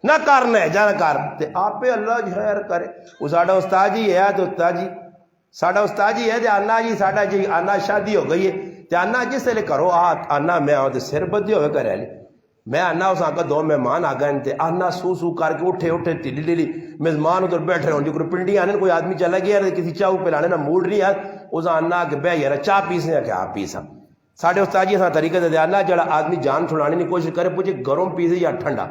نہ کارنا ہے جانا کار تے آپ پہ اللہ خیر کرے وہ ساڑھا استاد جی ہے تو استاد جی ساڑھا استاد جی ہے تے آنا جی ساڑھا جی آنا شادی ہو گئی ہے تے آنا جس سے لے کرو آنا میں آؤں تے سر بدی ہوئے کرے لے میں آنا اس آنکہ 2 مہمان آگئے تھے آنا سو کر کے اٹھے تیلی مہمان ادھر بیٹھ رہے ہوں جو پنڈی آنے کوئی آدمی چلا گیا کسی چاہو پلانے نہ موڈ نہیں ہے اس آنا کہ بے یار چاہ پیسنے ہیں کہ آپ پیسا ساڑھے استاد جی طریقے سے آنا جڑا آدمی جان چھڑانے کی کوشش کرے پوچھے گرم پیسے یا ٹھنڈا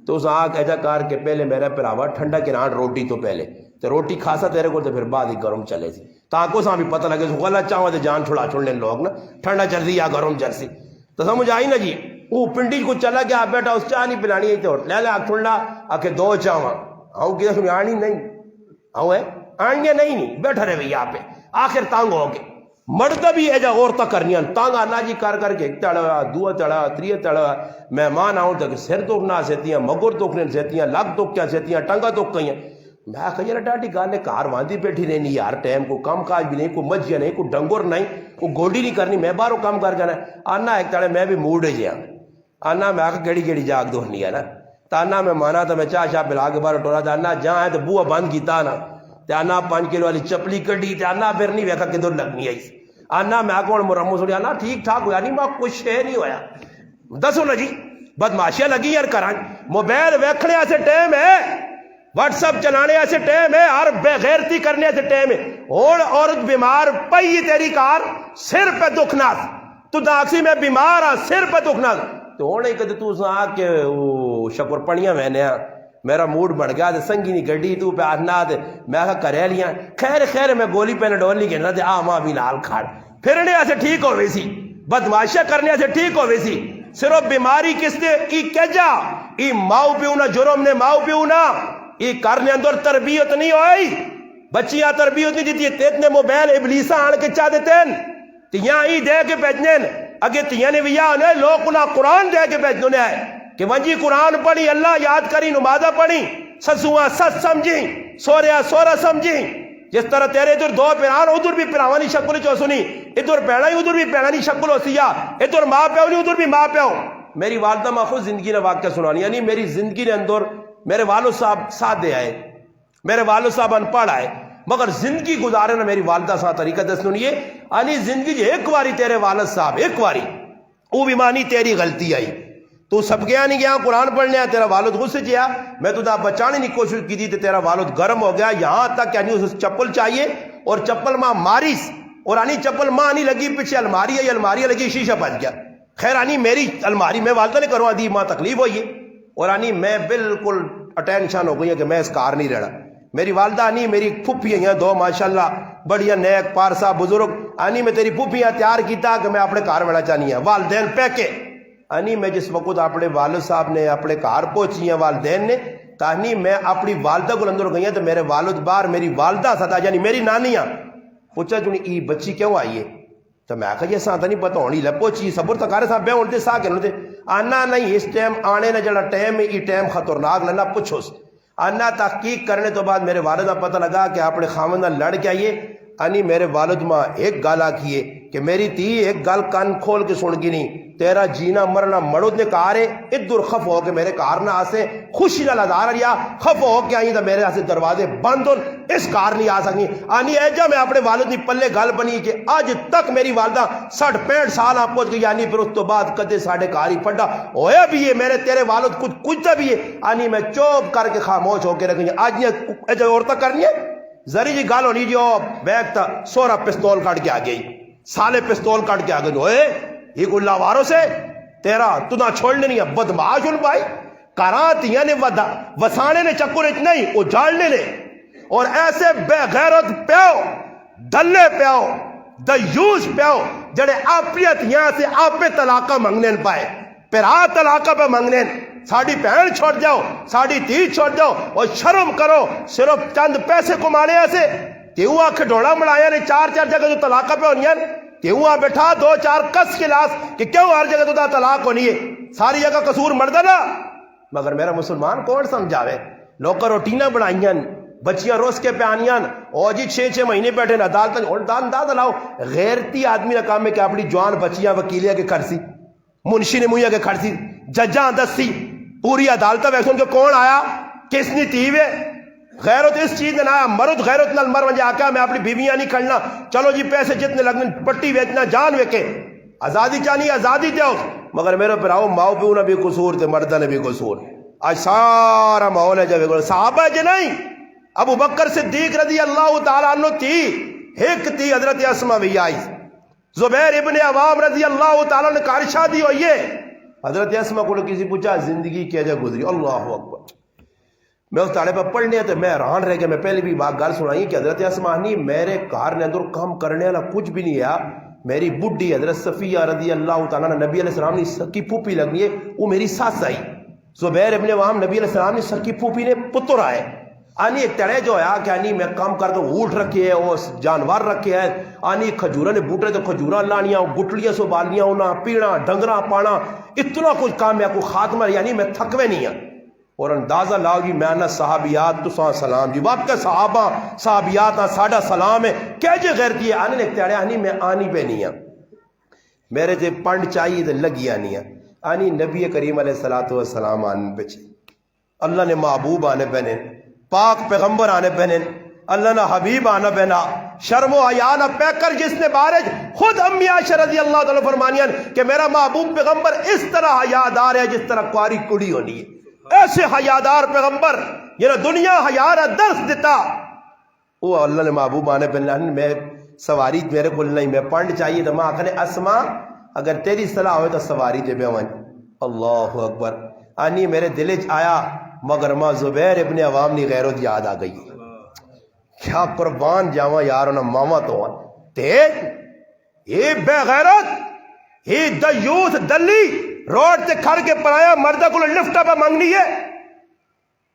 تو اس آنکھ ایجا کار کے پہلے میرا پراوا ٹھنڈا کے نان روٹی تو پہلے تو روٹی کھاسا تیرے کو تو پھر بعد ہی گرم چلے سی تاکہ ساں بھی پتہ لگے غلط چاہوں تو جان چھوڑنے لوگ نا ٹھنڈا چلسی یا گرم چلسی تو سمجھ آئی نا جی وہ پنڈی کو چلا گیا بیٹا اس چاہ نہیں پلانی ہے تو لے لے ٹھنڈا آکے 2 چاہاں آؤں کہ سمجھ آنی نہیں آؤں ہے آنگے نہیں بیٹھا رہے بھی یہاں پہ آخر تانگ ہو گئے مرد بھی ایجا عورتہ کرنیاں تانگ آنا جی کر کے 1 تڑا 2 تڑا 3 تڑا مہمان آؤں تک سر توکنا سیتیاں مگر توکنے سیتیاں لگ توکیاں سیتیاں ٹنگا توک کہیں میں کہا یار ڈاٹی گانے کار واندی بیٹھی رہنی یار ٹائم کو کم کاج بھی نہیں کوئی مجھیا نہیں کوئی ڈنگور نہیں کوئی گوڈی نہیں کرنی میں باروں کام کر جانا آنا 1 تڑے میں بھی موڈ ہے جیا آنا میں آکا گیڑی جاگ دونی ہے نا تانا میں مانا تو میں چاہ پلا کے بارو ٹورا تھا جہاں ہے تو بوہ بند کیتا نا آنا 5 کلو والی چپلی کڑی آنا پھر نہیں ویکھا کدھر لگنی آئی آنا میں آکا مرمو سوڑی آنا ٹھیک ٹھاک ہویا نہیں میں کچھ ہے نہیں ہویا دسو نا جی بدماشیاں لگی یار کران موبائل ویکھنے ایسے ٹائم ہے واٹس ایپ چلانے ایسے ٹائم ہے اور بے غیرتی کرنے ایسے ٹائم ہے اور عورت بیمار پئی تیری کار سر پہ دکھنا تو داکسی میں بیمار ہاں سر پہ دکھنا تو ہونے کہتے تو سا کہ شکر پڑیاں میں نے میرا موڈ بڑھ گیا تے سنگی نہیں گڈی تو پہ آنا تے میں کہا کرے لیاں خیر میں گولی پہ ڈول نہیں گھننا تے ماں بھی نال کھڑ پھرنے ایسے ٹھیک ہوئے سی بدماشیاں کرنے ایسے ٹھیک ہوئے سی صرف بیماری کس نے ای کجا ای ماؤ پیو نہ جرم نے ماؤ پیو نہ ای کرنے اندر تربیت نہیں ہوئی بچیاں تربیت نہیں دیتی اتنے موبائل ابلیسا آن کے چاہ دیتے ہیں تیاں ای دے کے بیچنے اگے تیاں نے ویا نے لوگ انہاں قرآن دے کے بیچنے نے آئے کہ ونجی قرآن پڑھی اللہ یاد کری نمازہ پڑھی سسواں سس سمجھی سوریا سورا سمجھی جس طرح تیرے ادھر دو پیران ادھر بھی پیراوانی شکل چو سنی ادھر پیڑا ہی ادھر بھی پیڑانی شکل ہو سیا ادھر ماں پیو نہیں ادھر بھی ماں پیو میری والدہ ماں خود زندگی نے واقعہ سنانی یعنی میری زندگی نے اندر میرے والد صاحب ساتھ دے آئے میرے والد صاحب ان پڑھ آئے مگر زندگی گزارے نا میری والدہ صاحب طریقہ دس سنیے یعنی زندگی جو ایک واری تیرے والد صاحب ایک واری وہ بھی مانی تیری غلطی آئی تو سب گیا نہیں گیا قرآن پڑھنے تیرا والد غصے کیا میں تو بچانے کی کوشش کی تھی تو تیرا والد گرم ہو گیا یہاں تک کہ اسے چپل چاہیے اور چپل ماں ماریس اور آنی چپل ماں نہیں لگی پیچھے الماری ہے الماری لگی شیشہ بچ گیا خیر آنی میری الماری میں والدہ نے کروا دی ماں تکلیف ہوئی ہے اور آنی میں بالکل اٹینشن ہو گئی ہے کہ میں اس کار نہیں رہنا میری والدہ آنی میری پھپھی ہیں دو ماشاءاللہ بڑھیا نیک پارسا بزرگ آنی میں تیری پھپھیاں تیار کیتا کہ میں اپنے کار بڑھا چاہنی ہے والدین پیکے آنی میں جس وقت اپنے والد صاحب نے اپنے کار پہنچی ہیں والدین نے تانی میں اپنی والدہ کو اندر گئی ہیں تو میرے والد بار میری والدہ سدا یعنی میری نانیاں پوچھا جو ای بچی کیوں آئی ہے تو میں کہا یہ ساتھ نہیں پتہ ہونی لے پوچھی صبر تکارے صاحب بے ہوتے سا کے ہوتے آنا نہیں اس ٹائم آنے نہ جڑا ٹائم ہے ای ٹائم خطرناک لنا پوچھو آنا تحقیق کرنے تو بعد میرے والدہ پتہ لگا کہ اپنے خامندہ لڑ کے آئیے آنی میرے والد ماں ایک گالا کیے کہ میری تھی ایک گال کان کھول کے سن گی نہیں تیرا جینا مرنا مرد نے کہا رہے ادھر خف ہو کے میرے کار نہ آسے خوشی نہ لدار رہا خف ہو کے آئیں تو میرے آسے دروازے بند ہو اس کار نہیں آ سکیں آنی ایجا میں اپنے والد نہیں پلے گل بنی کہ آج تک میری والدہ 60-65 سال آپ پہنچ گئی آنی پھر اس تو بعد کدے ساڑھے کار ہی پڑھا ہویا بھی ہے میرے تیرے والد کچھ بھی ہے آنی میں چوپ کر کے خاموش ہو کے رکھیں آج یہ عورتیں کرنی ہے ذری جی گال ہونی جو بیگ تھا سورا پستول کاٹ کے آ گئی سالے پستول کاٹ کے آ گئی ہوئے یہ گلہ واروں سے تیرا تو نہ چھوڑنے نہیں ہے بدماش ان بھائی کراتیاں نے وسانے نے چکر اتنا ہی اجاڑنے نے اور ایسے بے غیرت پیو دلے پیو دیوس پیو جڑے آپیت یہاں سے آپ پہ طلاقہ منگنے پائے پھر طلاقہ پہ منگنے ساڑھی پہن چھوڑ جاؤ ساڑھی تیز چھوڑ جاؤ اور شرم کرو صرف چند پیسے کمانے ایسے تیوں آنکھ ڈھوڑا مڑایا نے 4 جگہ جو طلاقہ پہ ہونی ہے تیوں آ بیٹھا 2-4 کس کے لاس کہ کیوں ہر جگہ تو طلاق ہونی ہے ساری جگہ قصور مردہ نا مگر میرا مسلمان کون سمجھاوے لوگ روٹینہ بنائیاں بچیاں روز کے پیانیاں اور جی 6 مہینے بیٹھے نا داد لاؤ غیرتی آدمی کا کام ہے کہ اپنی جوان بچیاں وکیلیاں کے کھڑسی منشی نے مویا کے کھڑسی ججاں دسی پوری عدالت ویسے ان کے کون آیا کس نے تیوے غیرت اس چیز نے نہ مرد غیرت نال مر ونجا آکا میں اپنی بیویاں نہیں کھڑنا چلو جی پیسے جتنے لگنے پٹی ویچنا جان ویکے آزادی چاہنی آزادی دیو مگر میرے پر آؤ ماؤ پیو نہ بھی قصور تے مردہ نے بھی قصور آج سارا ماحول ہے جب صحابہ جی نہیں ابو بکر صدیق رضی اللہ تعالیٰ عنہ تھی ایک تھی حضرت اسماء بھی آئی زبیر ابن عوام رضی اللہ تعالیٰ نے کار شادی ہوئی ہے حضرت اسماء کو کسی پوچھا زندگی کیا جا گزری اللہ اکبر میں اس تاڑے پر پڑھنے تو میں حیران رہ گیا میں پہلے بھی بات گل سنائی کہ حضرت اسماء نہیں میرے کار نے اندر کام کرنے والا کچھ بھی نہیں ہے میری بڈھی حضرت صفیہ رضی اللہ تعالیٰ نبی علیہ السلام نے سکی پھوپھی لگنی ہے وہ میری ساس آئی زبیر ابن عوام نبی علیہ السلام نے سکی پھوپھی نے پتر آئے آنی ایک تڑے جو ہے کہ آنی میں کام کر کے اونٹ رکھے ہے اور جانور رکھے ہے آنی کھجورہ نے بوٹے تو کھجورہ لانیاں گٹلیاں سو بالنیاں ہونا پینا ڈنگرہ پانا اتنا کچھ کام ہے کوئی خاتمہ یعنی میں تھکوے نہیں ہیں اور اندازہ لاؤ جی میں نا صحابیات تو ساں سلام جی باپ کے صحابہ صحابیات ساڑھا سلام ہے کیا جے غیرتی ہے آنے نے ایک تڑے آنی میں آنی پہ نہیں ہیں میرے جے پنڈ چاہیے تو لگی آنی ہے آنی نبی کریم علیہ السلام آنے پہ چھے اللہ نے محبوب آنے پہنے پاک پیغمبر آنے پہنے اللہ نے حبیب آنا پہنا شرم و حیا نہ پہ کر جس نے بارج خود امی عائشہ رضی اللہ تعالیٰ فرمانیاں کہ میرا محبوب پیغمبر اس طرح حیادار ہے جس طرح کواری کڑی ہونی ہے ایسے حیادار پیغمبر یہ دنیا حیارہ درس دیتا وہ اللہ نے محبوب آنے پہنا میں سواری میرے کو نہیں میں پڑھ چاہیے تو ماں کہنے اسماء اگر تیری صلاح ہوئے تو سواری جے بیوان اللہ اکبر آنی میرے دل آیا مگر ماں زبیر ابن عوام نی غیرت یاد آ گئی. کیا قربان جاواں یار انہاں ماما تو تے یہ بے غیرت یہ دیوس دلی روڈ تے کھڑ کے پرایا مردہ کو لفٹ پہ منگنی ہے.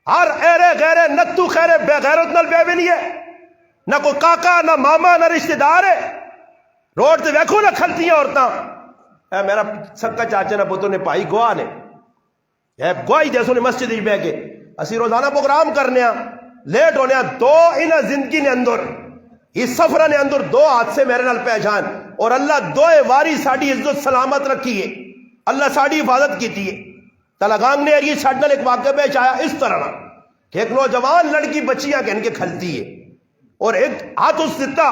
ہر ایرے غیرے نتو خیرے بے غیرت نال بے بھی نہیں ہے. نہ کوئی کاکا نہ ماما نہ رشتہ دار ہے. روڈ تے ویکھو نہ کھلتی ہیں عورتاں. اے میرا سکا چاچا نہ پتر نے پائی گواہ نے اے گواہی دے سو نے مسجد وچ بیٹھ کے اسی روزانہ پروگرام کرنے ہاں لیٹ ہونے ہاں. دو انہاں زندگی نے اندر اس سفر نے اندر دو حادثے میرے نال پہچان اور اللہ دوئے واری ساڑی عزت سلامت رکھی ہے. اللہ ساڑی حفاظت کی ہے. تلگانگ نے ایریے چھڑنے ایک واقعہ پیش آیا اس طرح کہ ایک نوجوان لڑکی بچیاں کہن کے کھلتی ہے اور ایک ہاتھ اس دیتا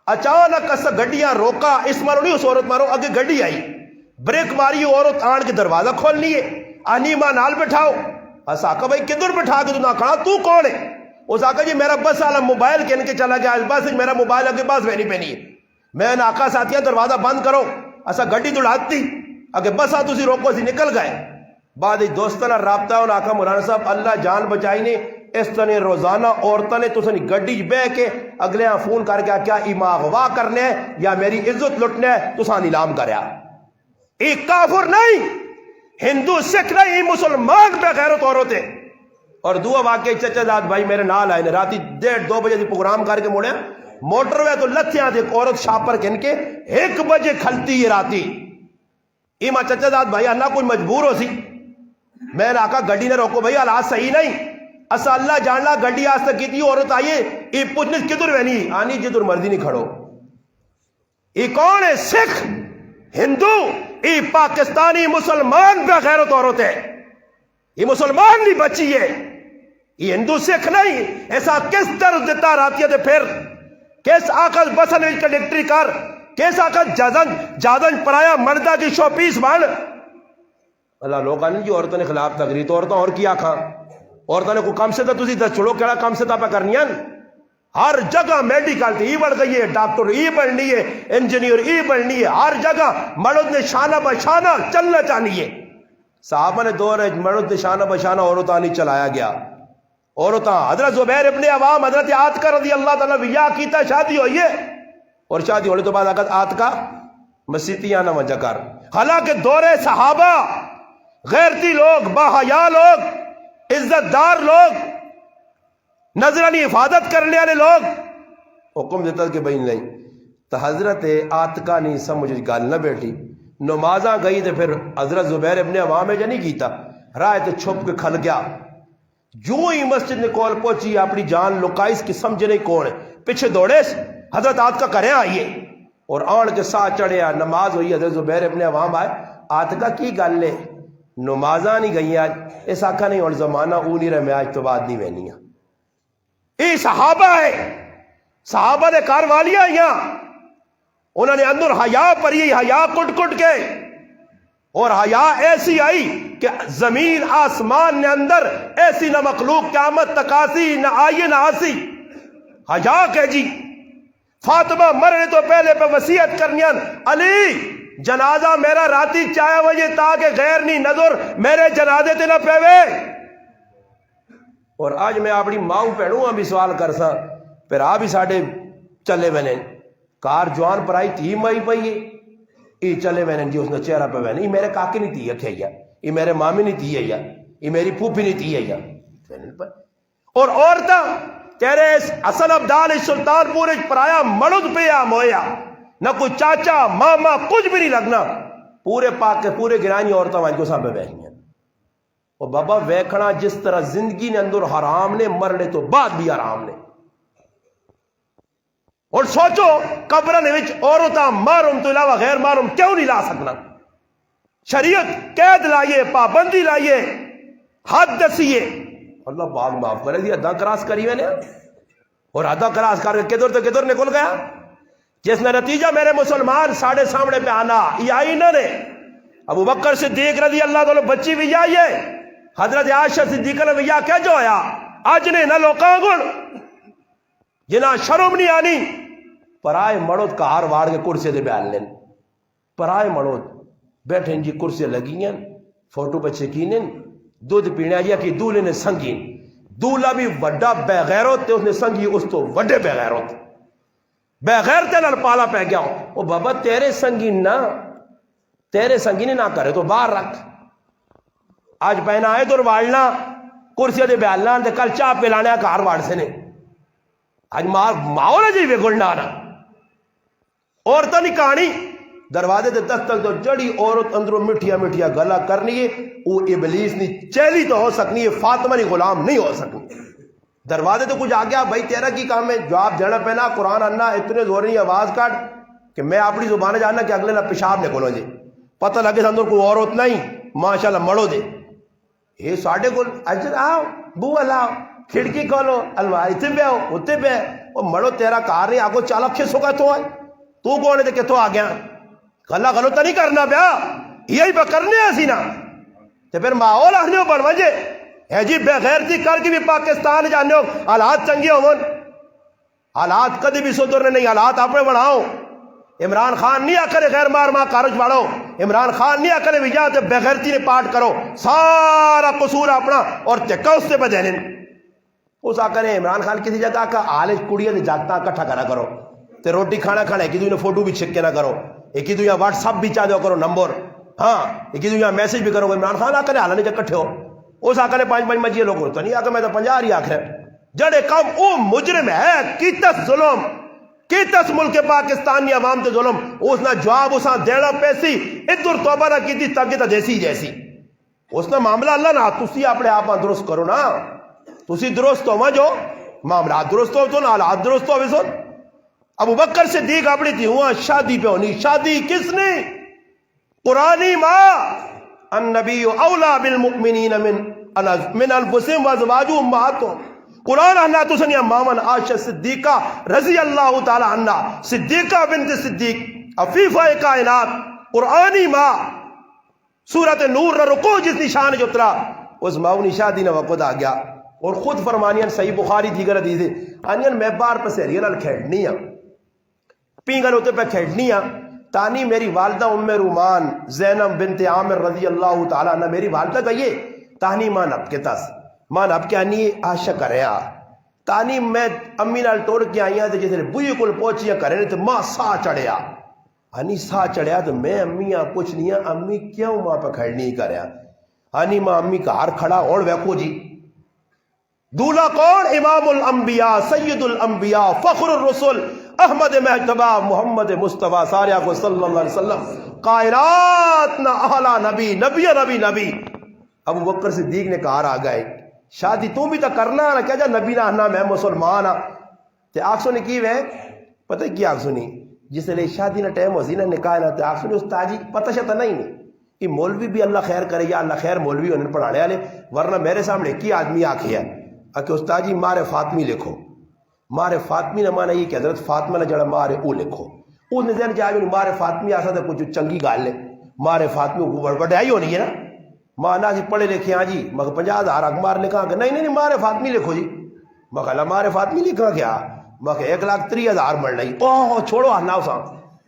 اچانک اس گڈیاں روکا. اس مارو نہیں اس عورت مارو اگے گڈی آئی بریک ماری عورت آن کے دروازہ کھولنی ہے. آنی ماں نال بٹھاؤ. اس آقا بھائی کدھر بٹھا کے تو نہ کھڑا تو کون ہے؟ اس آقا جی میرا بس والا موبائل کہن کے چلا گیا بس میرا موبائل اگے بس وینی پینی ہے. میں نے آقا ساتھیاں دروازہ بند کرو اسا گڈی دوڑاتی اگے بس آ تسی روکو اسی نکل گئے. بعد دوستوں نے رابطہ اور آقا مولانا صاحب اللہ جان بچائی نے اس طرح روزانہ عورتوں نے تسیں گڈی بہ کے اگلے فون کر کے کیا ایما اغوا کرنے ہے یا میری عزت لٹنے ہے تساں نیلام کریا. ایک کافر نہیں ہندو سکھ نہیں مسلمان بے غیرت عورت ہے. اور دعا واقعی چچا داد بھائی میرے نال آئے نے راتی 1:30 بجے دی پروگرام کر کے موڑے موٹر وے تو لتھیاں دے عورت شاپر کہن کے 1 بجے کھلتی ہے راتی. ایما چچا داد بھائی اللہ کوئی مجبور ہو سی میں نے آقا گڈی نے روکو بھائی حالات صحیح نہیں اسا اللہ جاننا گڈی آستا کی تھی عورت آئیے یہ پوچھنے کدھر وینی آنی جدھر مرضی نہیں کھڑو. یہ کون ہے؟ سکھ ہندو یہ پاکستانی مسلمان بے غیرت عورت ہے. یہ مسلمان نہیں بچی ہے یہ ہندو سکھ نہیں. ایسا کس طرح دیتا راتیہ دے پھر کس آقا بسن وچ کنڈکٹری کر کس آقا جادن پرایا مردہ کی شو پیس بان اللہ لوگ آنے جی عورتوں نے خلاف تقریر تو عورتوں اور کیا کھا عورتوں نے کوئی کم سے تسی دس چھوڑو کیڑا کم سے تاپا کرنی ہیں. ہر جگہ میڈیکل تھی بڑھ گئی ہے ڈاکٹر ای بڑھنی ہے انجینئر ای بڑھنی ہے. ہر جگہ مرد نے شانہ بشانہ چلنا چاہنی ہے. صحابہ نے دور ہے مرد نے شانہ بشانہ عورتاں نہیں چلایا گیا. عورتاں حضرت زبیر ابن عوام حضرت آتکا رضی اللہ تعالیٰ ویا کیتا شادی ہوئی ہے اور شادی ہونے تو بعد آقا آتکا مسیتیاں نہ وجہ کر. حالانکہ دور صحابہ غیرتی لوگ باحیا لوگ عزت دار لوگ نظرانی حفاظت کرنے والے لوگ حکم دیتا کہ بھائی نہیں تو حضرت آتکا نہیں سمجھ گال نہ بیٹھی نمازاں گئی تو پھر حضرت زبیر ابن عوام ہے جا نہیں کیتا رائے تو چھپ کے کھل گیا. جو ہی مسجد نے کول پہنچی اپنی جان لکائی اس کی سمجھ نہیں کون ہے پیچھے دوڑے حضرت آتکا کریں آئیے اور آن کے ساتھ چڑھے نماز ہوئی. حضرت زبیر ابن عوام آئے آتکا کی گل لے نمازاں نہیں گئی آج اس آقا نہیں اور زمانہ او نہیں رہے میں آج تو بعد نہیں وینی ہاں. یہ صحابہ ہے صحابہ نے کار والیاں یہاں انہوں نے اندر حیا پری حیا کٹ کٹ کے اور حیا ایسی آئی کہ زمین آسمان نے اندر ایسی نہ مخلوق قیامت تک آسی نہ آئیے نہ آسی. حیا کہ جی فاطمہ مرنے تو پہلے پہ وصیت کرنیاں علی جنازہ میرا راتی 4 بجے تاکہ غیر نہیں نظر میرے جنازے تے نہ پیوے. اور آج میں اپنی ماں پہنوں بھی سوال کر سا پھر آ بھی ساڑھے چلے بنے کار جوان پر آئی تھی مائی پئی ہے یہ چلے بنے جی اس نے چہرہ پہ بنے یہ میرے کاکے نہیں تھی اکھے یا یہ میرے مامی نہیں تھی یا یہ میری پھوپھی نہیں تھی یا. اور عورتاں تیرے اصل عبدال سلطان پورے پرایا مرد پہ یا مویا نہ کوئی چاچا ماما کچھ بھی نہیں لگنا پورے پاک کے پورے گرانی عورتیں وہاں کو سامنے بیٹھی ہیں. اور بابا ویکھنا جس طرح زندگی نے اندر حرام نے مرنے تو بعد بھی حرام نے. اور سوچو قبرن وچ عورتاں محرم تو علاوہ غیر محرم کیوں نہیں لا سکنا. شریعت قید لائیے پابندی لائیے حد دسیے اللہ باغ معاف کرے دی حداں کراس کری میں نے اور حداں کراس کر کے کدھر تو کدھر نکل گیا جس نے نتیجہ میرے مسلمان ساڑھے سامنے پہ آنا یہ آئی نہ نے. ابو بکر صدیق رضی اللہ تعالیٰ بچی بھی آئیے حضرت عائشہ صدیقہ نے ویا کیا جو آیا آج نے نہ لوکاں گن جنا شرم نہیں آنی پرائے مڑود کار وار کے کرسی دے بیان لین پرائے مڑود بیٹھیں جی کرسی لگی ہیں فوٹو بچے کینیں دودھ پینے جی کہ دولے نے سنگی دولا بھی وڈا بغیرت تے اس نے سنگی اس تو وڈے بغیرت بغیر تے نال پالا پہ گیا او بابا تیرے سنگین نہ کرے تو باہر رکھ آج پہنا آئے دور والنا کرسی دے بیالنا دے کل چاہ پلانے کار واڑ سے نے آج ماحول جی بے گلنا نا عورتوں نے کہانی دروازے دے دستک تو جڑی عورت اندروں مٹھیا مٹھیا گلا کرنی ہے وہ ابلیس نہیں چیلی تو ہو سکنی ہے فاطمہ نہیں غلام نہیں ہو سکنی دروازے تو کچھ آ گیا بھائی تیرا کی کام ہے جواب دینا پہنا قرآن انا اتنے زور نہیں آواز کاٹ کہ میں اپنی زبان جاننا کہ اگلے نہ پیشاب نکلو جی پتہ لگے اندر کوئی عورت نہیں ماشاءاللہ مڑو دے یہ ساڑھے کو اجر آؤ بو لاؤ کھڑکی کھولو الماری تے پہ ہوتے پہ وہ مڑو تیرا کار نہیں آگو چالا کھسو کا تو آئے تو کون ہے کہ تو آ گیا گلا غلط نہیں کرنا پیا یہی پہ کرنے ایسی نا تو پھر ماحول آنے ہو بڑھ وجے ہے جی بے غیرتی کر کے بھی پاکستان جانے ہو حالات چنگے ہو حالات کدی بھی سدھرنے نہیں حالات اپنے بڑھاؤ عمران خان نہیں آکرے غیر مار ماں کارج باڑو عمران خان نہیں آکرے وجہ تے بے غیرتی نے پاٹ کرو سارا قصور اپنا اور چکا اس سے بدے لیں اس آکرے عمران خان کسی جگہ کا آلج کڑیاں جاگتا کٹھا کرا کرو تے روٹی کھانا کھانا ایک دوسرے فوٹو بھی چھک کے نہ کرو ایک ہی دوسرے واٹس اپ بھی چاہ دو کرو نمبر ہاں ایک ہی دوسرے میسج بھی کرو عمران خان آکرے حالہ نہیں جا کٹھے ہو اس آکرے 5 مجھے لوگ تو نہیں آکر میں تو 50 ہی آکھر جڑے کام او مجرم ہے کیتس ظلم کیتس ملک پاکستانی عوام تے ظلم اس نے جواب اساں دینا پیسی ادھر توبہ نہ کی تھی تاکہ تا دیسی جیسی اس نے معاملہ اللہ نہ تسی اپنے آپ درست کرو نا تسی درست ہو جو معاملات درست ہو تو نا حالات درست ہو سن ابو بکر صدیق اپنی تھی ہوا شادی پہ ہونی شادی کس نے قرآنی ماں النبی اولا بالمؤمنین من انفسهم وازواجهم امہاتهم قرآن احنا تو سنیا مامن عائشہ صدیقہ رضی اللہ تعالی عنہ صدیقہ بنت صدیق عفیفہ کائنات قرآنی ماں سورت نور رکو جس نشان جو اترا اس ماؤنی شادی نہ وقت آ گیا اور خود فرمانیاں صحیح بخاری دیگر حدیث انین میں بار پسیریاں نال کھیڑنی ہاں پینگل ہوتے پہ کھیڑنی ہاں تانی میری والدہ ام رومان زینب بنت عامر رضی اللہ تعالی عنہ میری والدہ کہیے تانی ماں نب کے تس ماں نب کے آنی عاشق کرے آ تانی میں امی نال توڑ کے آئیاں تھے جیسے بوئی کل پہنچیاں کرے تو ماں سا چڑھے آ آنی سا چڑھے آ تو میں امی آ کچھ نہیں آ امی کیوں ماں پہ کھڑنی کرے آ آنی ماں امی کا ہار کھڑا اور ویکو جی دولا کون امام الانبیاء سید الانبیاء فخر الرسل احمد مہتبہ محمد مصطفیٰ ساریہ کو صلی اللہ علیہ وسلم کائنات نہ اہلا نبی نبی نبی نبی ابو بکر صدیق نے کہا آ گئے شادی تم بھی تو کرنا نہ کیا جا نبی نہ آنا میں مسلمان ہاں تے آنکھ سنی کی ہے پتہ کی آنکھ سنی جس لئے شادی نہ ٹائم ہو سی نہ نکاح نہ تے آنکھ سنی استاجی پتہ شتا نہیں کہ مولوی بھی اللہ خیر کرے یا اللہ خیر مولوی انہیں پڑھانے والے ورنہ میرے سامنے کی آدمی آنکھ ہے کہ استاجی مارے فاطمی لکھو مارے فاطمی نہ مانا یہ کہ حضرت فاطمہ نہ جڑا مارے او لکھو اس نے ذہن چاہے مارے فاطمی آسا تھا کچھ چنگی گال لے مارے فاطمی کو بڑھائی ہونی ہے نا مانا جی پڑھے لکھے ہاں جی مگر 50,000 اخبار لکھا کہ نہیں مارے فاطمی لکھو جی مگر اللہ مارے فاطمی لکھا کیا مگر 1,30,000 مر نہیں اوہ چھوڑو ہناو سا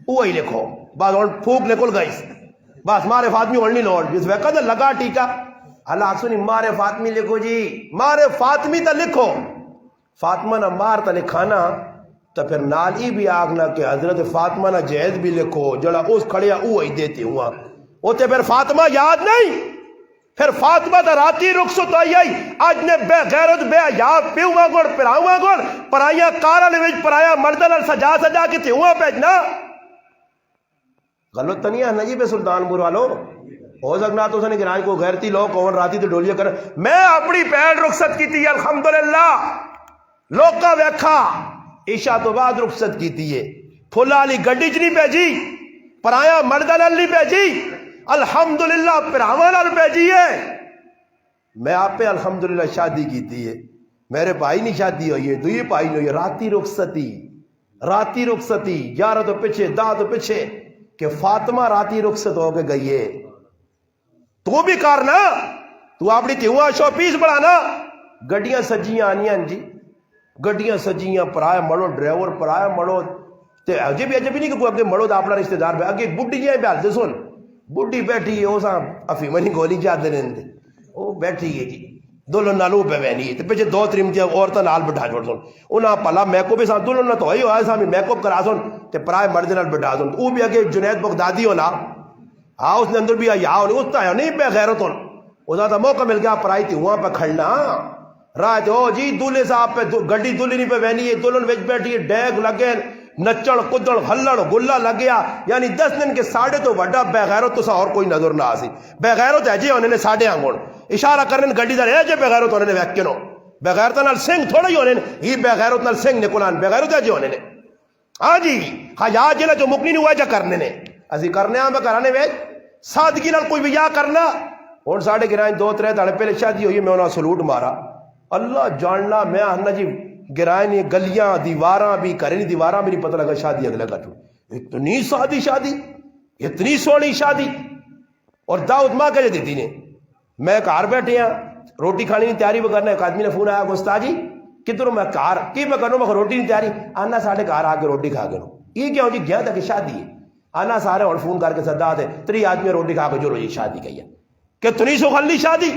وہی لکھو بس اور پھوک لکھل گئی بس مارے فاطمی اڑنی لوٹ جس وقت لگا ٹیکا اللہ سنی مارے فاطمی لکھو جی مارے فاطمی تا لکھو فاطمہ نہ مار تا لکھانا تو پھر نال ہی بھی آگنا کہ حضرت فاطمہ نہ جہد بھی لکھو جڑا اس کھڑیا وہی دیتی ہوا ہوتے پھر فاطمہ یاد نہیں پھر فاطمہ تا راتی رخصت ہوئی آج نے بے غیرت بے یاد پیوما گوڑ پراؤما گوڑ پرائیاں کارا لیویج پرایا مردن سجا سجا کی تھی ہوا پیجنا غلط تنیا نجیب سلطان بروالو ہو سکنا تو سنے کہ راج کو غیرتی لوگ کون راتی تو ڈولیے کر میں اپنی پیر رخصت کی تھی الحمدللہ لوگ کا ویکھا عشاء تو بعد رخصت کی تھی پھلا علی گڈی چ نہیں بھیجی پرایا مردن نہیں بھیجی الحمدللہ پراواں بھیجی ہے میں آپ پہ الحمدللہ شادی کی تھی میرے بھائی نہیں شادی ہوئی ہے دوئی بھائی نہیں ہوئی راتی رخصتی یارہ تو پیچھے دا تو پیچھے کہ فاطمہ راتی رخصت ہو کے گئی ہے تو بھی کرنا تو اپنی تیوہاں شو پیس بڑھانا گڈیاں سجیاں آنیاں جی گڈیاں سجیاں پرایا مڑو ڈرائیور پرایا مڑو تے عجب نہیں کہ کوئی اگے مڑو دا اپنا رشتہ دار پہ اگے بڈی جائے بیال دے سن بڈی بیٹھی ہے اساں افیمنی گولی جا دے رہے وہ بیٹھی ہے جی دلہن نالو پہ بہنی ہے پیچھے دو ترمتیاں عورتیں نال بٹھا چھوڑ سن انہاں پلا میک اپ سان دلہن نہ تو ہوئی ہوئے سامنے میک اپ کرا سن تے پرائے مرد نال بٹھا سن وہ بھی اگے جنید بغدادی ہونا ہاں اس نے اندر بھی آیا اس تا نہیں پہ غیرت ہون اس دا موقع مل گیا پرائی تھی وہاں پہ کھڑنا راہ تے او جی دولہے صاحب پہ گڈی دلہن نہیں پہ بہنی ہے دلہن وچ بیٹھی ہے ڈیگ لگے نچڑ کدڑ ہلڑ گلا لگیا یعنی 10 دن کے ساڑھے تو وڈا بے غیرت تو اور کوئی نظر نہ آسی بے غیرت ہے جی انہوں نے ساڑھے آنگون اشارہ کرنے گڈی دا رہے جے بے غیرت انہوں نے ویکینو بے غیرت نال سنگھ تھوڑا ہی انہوں نے ہی بے غیرت نال سنگھ نکلان بے غیرت ہے جی انہوں نے ہاں جی حیا جنہ جو مکنی نہیں ہوا جا کرنے نے اسی کرنے ہاں بے کرانے ویج سادگی نال کوئی بھی یا کرنا اور ساڑھے گرائیں 2-3 دھاڑے پہلے شادی ہوئی میں انہوں سلوٹ مارا اللہ جاننا میں آنا جی گرائیں نہیں گلیاں دیواراں بھی کریں نہیں دیواراں بھی نہیں پتہ لگا شادی اگلے کا اتنی سادی شادی اتنی سونی شادی اور دعوت ماں کہے دیتی نے میں کار بیٹھے ہیں روٹی کھانے کی تیاری کرنا ایک آدمی نے فون آیا گستا جی کدھر میں کار کی میں کروں میں روٹی نہیں تیاری آنا ساڑھے کار آ کے روٹی کھا کے یہ کیا ہو جی گیا تھا کہ شادی ہے آنا سارے اور فون کر کے سدا دے 3 آدمی روٹی کھا کے جو جی شادی کہی ہے کہ تنی سو خلی شادی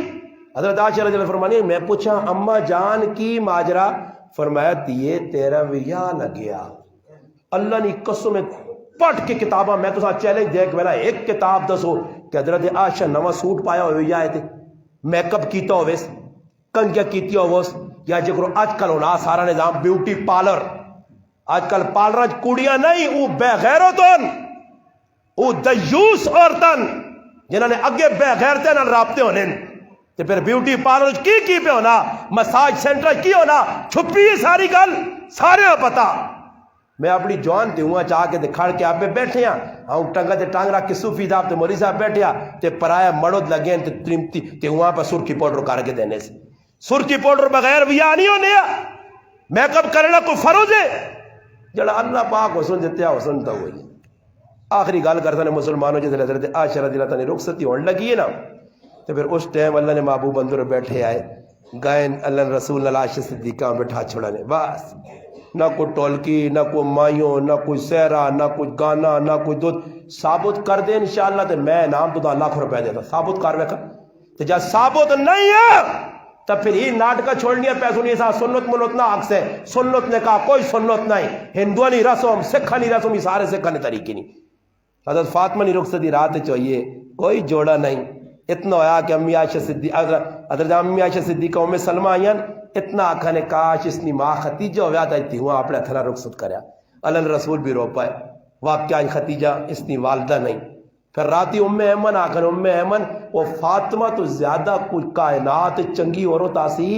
حضرت عائشہ رضی اللہ فرمانی میں پوچھا اماں جان کی ماجرا فرمایا دیے تیرا ویا لگیا اللہ نے قسم پڑھ کے کتاباں میں تو ساتھ چیلنج دیکھ میرا ایک کتاب دسو کہ حضرت عائشہ نواں سوٹ پایا ہوئے یا آئے تھے میک اپ کیتا ہوئے کنگیا کیتی ہوئے یا جکرو آج کل ہونا سارا نظام بیوٹی پارلر آج کل پارلر کڑیاں نہیں وہ بے غیرتن وہ دیوس عورتن جنہوں نے اگے بے غیرتے نہ رابطے ہونے تو پھر بیوٹی پارلر کی پہ ہونا مساج سینٹر کی ہونا چھپی ہے ساری گل سارے پتا میں اپنی جوان تے ہوا چاہ کے کھڑ کے آپ پہ بیٹھے ہیں ہوں ٹنگا تے ٹانگ رکھ کے صوفی صاحب تے مولی صاحب بیٹھے ہیں تے پرایا مڑود لگے تے ترمتی تے ہوا پہ سرخی پاؤڈر کر کے دینے سے سرخی پاؤڈر بغیر ویا نہیں ہونے میک اپ کرنا کوئی فرض ہے جڑا اللہ پاک حسن دیتے ہیں حسن تو ہوئی آخری گل کرتا نے مسلمانوں جیسے حضرت عائشہ رضی اللہ تعالیٰ نے رخصتی ہونے لگی ہے نا تو پھر اس ٹائم اللہ نے محبوب اندر بیٹھے آئے گائن اللہ رسول اللہ عائشہ صدیقہ بٹھا چھوڑا نے بس نہ کوئی ٹولکی نہ کوئی مائیوں نہ کوئی سہرا نہ کوئی گانا نہ کوئی دودھ ثابت کر دے انشاءاللہ تو میں نام تو لاکھ روپے دیتا ثابت کر ویکا تو جب ثابت نہیں ہے تب پھر ہی ناٹکا چھوڑنی ہے پیسوں نہیں سا سنت منت نہ حق سے سنت نے کہا کوئی سنت نہیں ہندوانی رسم سکھانی رسم یہ سارے سکھانے طریقے نہیں حضرت فاطمہ نے رخصتی رات چاہیے کوئی جوڑا نہیں اتنا ہوا کہ امی عائشہ صدیقہ حضرت امی عائشہ صدیقہ ام سلمہ آئیں اتنا آکھا نے کاش اس نے ماں ختیجہ ہوا تھی ہوا اپنے ہتھرا رخصت کریا اللہ رسول بھی رو پائے واقعہ ختیجہ اس نے والدہ نہیں پھر راتی ام ایمن آکھا ام ایمن وہ فاطمہ تو زیادہ کوئی کائنات چنگی عورت آسی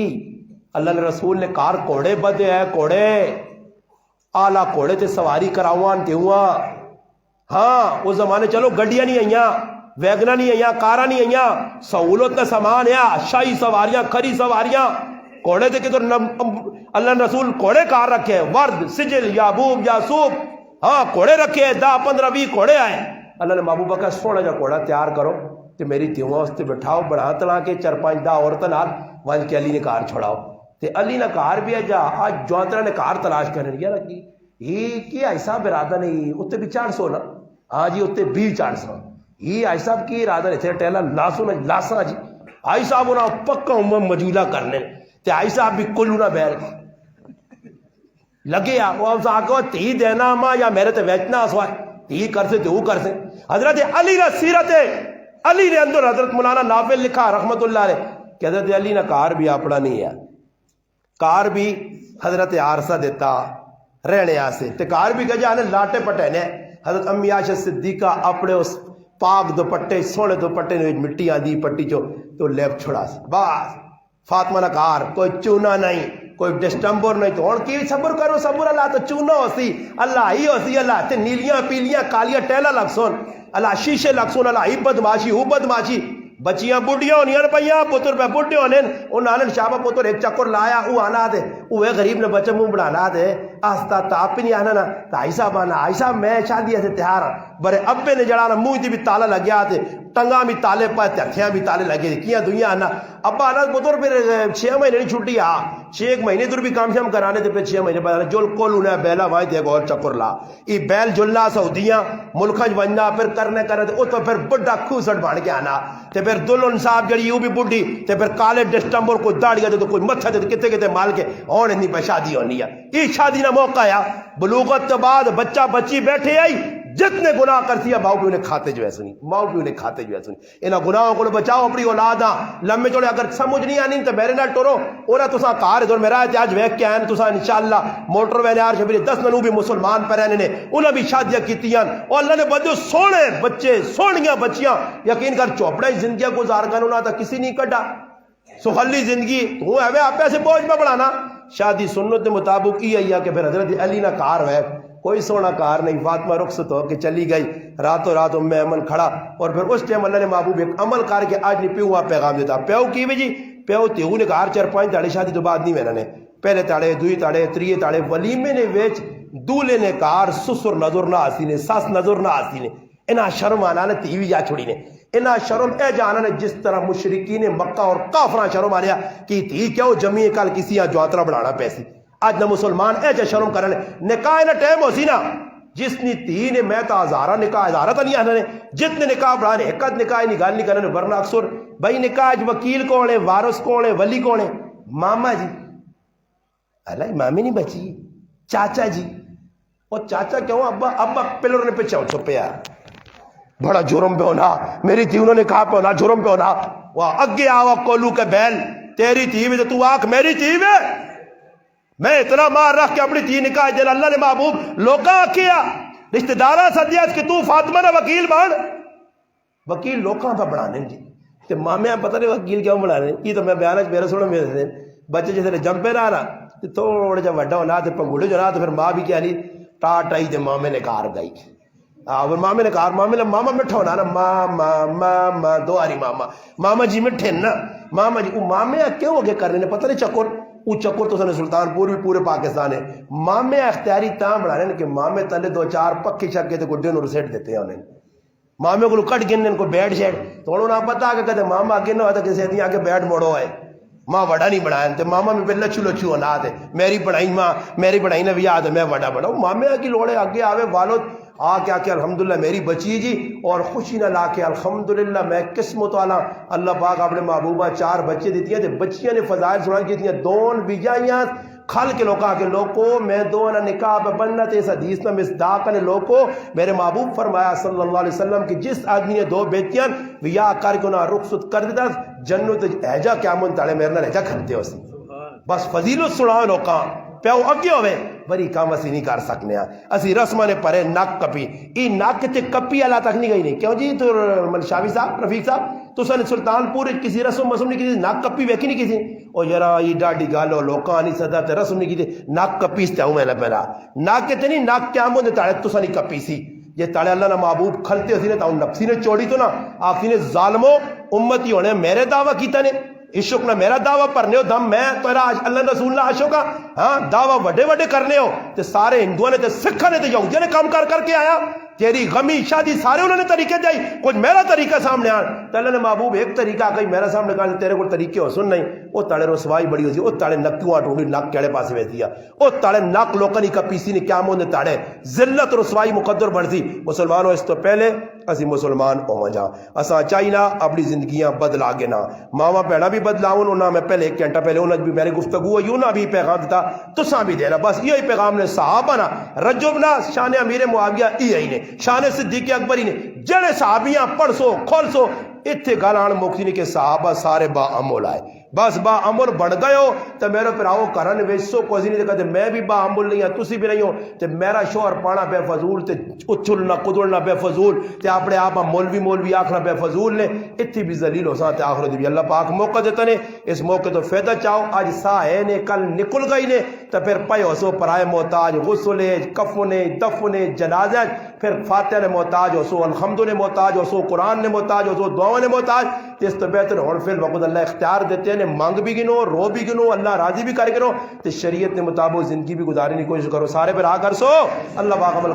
اللہ رسول نے کار کوڑے بدے ہے کوڑے آلہ کوڑے تے سواری کراوان تے ہوا ہاں وہ زمانے چلو گڈیاں نہیں آئیاں ویگنا نہیں آئیاں کارا نہیں آئیاں سہولت نہ سامان ہے شاہی سواریاں کھری سواریاں کوڑے تھے کہ تو اللہ رسول کوڑے کار رکھے ورد سجل یابوب یاسوب ہاں کوڑے رکھے 10-15-20 کوڑے آئے اللہ نے محبوبہ کا سونا جا کوڑا تیار کرو تے میری تیواں اس تے بٹھاؤ بڑھا تلا کے 4-5 عورتیں نال وانج کے علی نے کار چھوڑاؤ تے علی نے کار بھی جا آج جوانترا نے کار تلاش کرنے لیا رکھی یہ کیا ایسا برادہ نہیں اتنے بھی 400 نا ہاں جی اتنے بھی 400 یہ آئی صاحب کی ارادہ رہتے ٹیلا لاسو نہ لاسا جی آئی صاحب انہاں پکا امم مجولہ کرنے تے آئی صاحب بھی کلو نہ بیل لگے وہ ہم سے آگے تی دینا ماں یا میرے تے ویچنا اسوائے تی کر سے تے وہ کر سے حضرت علی نے سیرت علی نے اندر حضرت مولانا نافل لکھا رحمت اللہ علیہ کہ حضرت علی نے کار بھی اپنا نہیں ہے کار بھی حضرت عارضہ دیتا رہنے آسے تے کار بھی کہ جانے لاٹے پٹینے حضرت امی عائشہ صدیقہ اپنے اس پاک دوپٹے سونے دوپٹے نے مٹی آدھی پٹی جو تو لیپ چھوڑا سی بس فاطمہ نکار کوئی چونا نہیں کوئی ڈسٹمبر نہیں تو اور کی صبر کرو صبر اللہ تو چونا ہو سی اللہ ہی ہو سی اللہ تے نیلیاں پیلیاں کالیاں ٹیلا لگ سون اللہ شیشے لگ سون اللہ ہی بدماشی ہو بدماشی بچیاں بوڑھیاں ہونیاں پہیاں پتر پہ بوڑھے ہونے ان آنن شابہ پتر ایک چکر لایا وہ آنا دے وہ غریب نے بچے منہ بڑھانا دے آستا تاپ بھی نہیں آنا نا تو آئی صاحب آنا آئی صاحب میں شادی ایسے تیار برے ابے نے جڑانا منہ تھی بھی تالا لگیا تھے ٹنگا بھی تالے پائے تھیاں بھی تالے لگے کیاں دنیا آنا ابا آنا پتر پھر 6 مہینے کی چھٹی آ 6 مہینے دور بھی کام شام کرانے تھے پھر 6 مہینے بعد جول کول انہیں بیلا وائے دے گا اور چکر لا ای بیل جلا سعودیاں ملکاں بننا پھر کرنے تے تو پھر بڑا خوسٹ بن کے آنا تے پھر دلہن صاحب جڑی یوں بھی بڈھی تے پھر کالے ڈسٹمبر کوئی داڑیاں تے کوئی متھا تے کتے کتے مال کے اور اتنی پہ شادی ہونی ہے یہ شادی نہ موقع آیا بلوغت تو بعد بچہ بچی بیٹھے آئی جتنے گناہ کرتی ہے ماؤ پیو نے کھاتے جو ہے سنی ماؤ پیو نے کھاتے جو ہے سنی انہاں گناہوں کو بچاؤ اپنی اولاداں لمبے چوڑے اگر سمجھ نہیں آنی تو میرے نال ٹورو اور تساں کار ادھر میرا اج ویکھ کے آئے تساں انشاءاللہ موٹر وین یار شبیر 10 منو بھی مسلمان پہ رہنے نے انہاں بھی شادیاں کیتیاں اور اللہ نے بدو سونے بچے سونیاں بچیاں یقین کر چوپڑا زندگیاں گزار کر انہاں تا کسی نہیں کڈا سخلی زندگی تو ہے آپ پیسے بوجھ پہ بڑھانا شادی سنت کے مطابق ہی آئی کہ پھر حضرت علی نہ کار ہے کوئی سونا کار نہیں فاطمہ رخصت ہو کے چلی گئی راتوں رات ام ایمن کھڑا اور پھر اس ٹائم اللہ نے محبوب ایک عمل کر کے آج نہیں پیو پیغام دیتا پیو کی بھی جی پیو تیو نے کار 4-5 تاڑے شادی تو بعد نہیں میں نے پہلے تاڑے دوئی تاڑے تریے تاڑے ولیمے نے ویچ دولے نے کار سسر نظر نہ آسی نے ساس نظر نہ آسی نے انہا شرم آنا نے تیوی جا چھوڑی نے انہا شرم اے جانا نے جس طرح مشرقین مکہ اور کافران شرم آ رہا کہ تی کیوں جمعی کل کسی جواترہ بڑھانا پیسی آج نہ مسلمان اے جا شرم کرنے نکاح نہ ٹیم ہو سی نا جس نے تی نے میں تا ہزارہ نکاح ہزارہ تا نہیں آنے نے جتنے نکاح بڑھانے حقت نکاح نہیں گال نہیں کرنے ورنہ اکثر بھائی نکاح اج وکیل کون ہے وارث کون ہے ولی کون ہے ماما جی اللہ مامی نہیں بچی چاچا جی اور چاچا کیوں ابا پلر نے پچھا چھپے یار بڑا جرم پہ ہونا میری تھی انہوں نے کہا پہ ہونا جرم پہ ہونا وہ اگے آوا کولو کے بیل تیری تھی بھی تو آنکھ میری تھی بھی میں اتنا مار رکھ کے اپنی تھی نکاح جن اللہ نے محبوب لوکاں کیا رشتہ دارہ سدیا کہ تو فاطمہ نے وکیل بان وکیل لوکاں پہ بڑھانے جی تے مامے پتہ نہیں وکیل کیوں بڑھانے یہ تو میں بیانہ میرے سوڑا میرے سے بچے جیسے جم پہ رہا تے تھوڑا جا وڈا ہونا تے پنگوڑے جو رہا تو پھر ماں بھی کیا نہیں ٹاٹ آئی تے مامے نے کار گئی اور مامے نے کہا ماما مٹھا ہونا نا ماما دو آری ماما جی مٹھے نا ماما جی مامے کیوں ہو گئے کرنے نے پتہ نہیں چکر وہ چکر تو سنے سلطان پور بھی پورے پاکستان ہے مامے اختیاری تاں بڑھانے کہ مامے تلے 2-4 پکے چکے تو کوئی ڈنر سیٹ دیتے ہیں انہیں مامے کو کٹ گننے کو بیٹھ شیٹ تو انہوں نے پتا کہ کہتے ماما آگے نہ ہوتا کسی اتنی آگے بیٹھ موڑو ہے ماں وڈا نہیں بڑھائیں تے ماما میں پہلے لچو ہونا آتے میری پڑھائی ماں میری پڑھائی نے بھی یاد ہے میں وڈا بڑھاؤں مامے کی لوڑے آگے آوے والو آ کیا کہ الحمدللہ میری بچی جی اور خوشی نہ لا کے الحمدللہ میں قسمت والا اللہ پاک اپنے محبوبہ 4 بچے دیتی ہیں تے بچیاں نے فضائل سنا کی دیتی ہیں دون بیجائیاں کھل کے لوکاں کے لوکو میں دو نہ نکاح پہ بننا تے اس حدیث میں مصداق نے لوکو میرے محبوب فرمایا صلی اللہ علیہ وسلم کہ جس آدمی نے 2 بیٹیاں ویا کر کے انہاں رخصت کر دیتا جنت ایجا قیامت تاڑے میرے نال ایجا کھلتے ہو سی بس فضیلت سناؤ لوکاں پیو اگے ہوئے بری کام اسی نہیں کر سکنے ہیں اسی رسمہ نے پرے ناک کپی ای ناک تے کپی اللہ تک نہیں گئی نہیں کیوں جی تو شاوی صاحب رفیق صاحب تو سن سلطان پورے کسی رسم مسم نہیں کسی ناک کپی ویکھی نہیں کسی او یرا یہ ڈاڈی گالو لوکاں نہیں صدا تے رسم نہیں کسی ناک کپی اس تے ہوں میں میرا ناک کے تے نہیں ناک کیا مون دے تاڑے تو سنی کپی سی یہ تاڑے اللہ نہ محبوب کھلتے اسی نے تاؤں نفسی نے چوڑی تو نا آخری نے ظالموں امتی ہونے میرے دعویٰ کیتا نے عشق نہ میرا دعویٰ پرنے ہو دم میں تو اللہ رسول اللہ عشق کا ہاں دعویٰ وڈے وڈے کرنے ہو تے سارے ہندوؤں نے تے سکھا نے تے یہودیوں نے کام کر کے آیا تیری غمی شادی سارے انہوں نے طریقے جائی کچھ میرا طریقہ سامنے آن تو اللہ نے محبوب ایک طریقہ کہیں میرا سامنے کہا تیرے کو طریقے ہو سن نہیں وہ تاڑے رسوائی بڑی ہوتی وہ تاڑے نکیوں آٹھوڑی ناک کیڑے پاسے بیتی ہے وہ تاڑے ناک لوکانی کا پیسی نے کیا مونے تاڑے ذلت رسوائی مقدر بڑھتی مسلمانوں اس تو پہلے اسی مسلمان ہو جا اساں چاہینا اپنی زندگیاں بدلا گے نا ماما پیڑا بھی بدلاؤں انہاں میں پہلے 1 گھنٹہ پہلے انہاں بھی میرے گفتگو ہے یوں نہ بھی پیغام دیتا تو ساں بھی دینا بس یہی پیغام نے صحابہ نا رجب نا شان امیر معاویہ یہی نے شان صدیق اکبری نے جڑے صحابیاں پڑھ سو کھول سو اتھے گالان مکتی نے کہ صحابہ سارے با عمل آئے بس با عمل بڑھ گئے ہو تو میرے پر آؤ کرن ویسو کو نہیں کہتے میں بھی با عمل نہیں ہوں تسی بھی نہیں ہو تو میرا شوہر پانا بے فضول تے اچھلنا قدرنا بے فضول تے اپنے آپ مولوی آخنا بے فضول نے اتھی بھی ذلیل ہو ساتھ آخر بھی اللہ پاک موقع دیتا نے اس موقع تو فیدہ چاہو آج ساہے نے کل نکل گئی نے تو پھر پائے ہو سو پرائے محتاج غسلے کفنے دفنے جنازہ پھر فاتحہ نے محتاج ہو سو الحمد نے محتاج ہو سو قرآن نے محتاج ہو سو دعاوں نے محتاج اس تو بہتر ہون فی الوقت اللہ اختیار دیتے ہیں مانگ بھی گنو رو بھی گنو اللہ راضی بھی کر گنو تو شریعت نے مطابق زندگی بھی گزارنے کی کوشش کرو سارے پر آ کر سو اللہ پاک عمل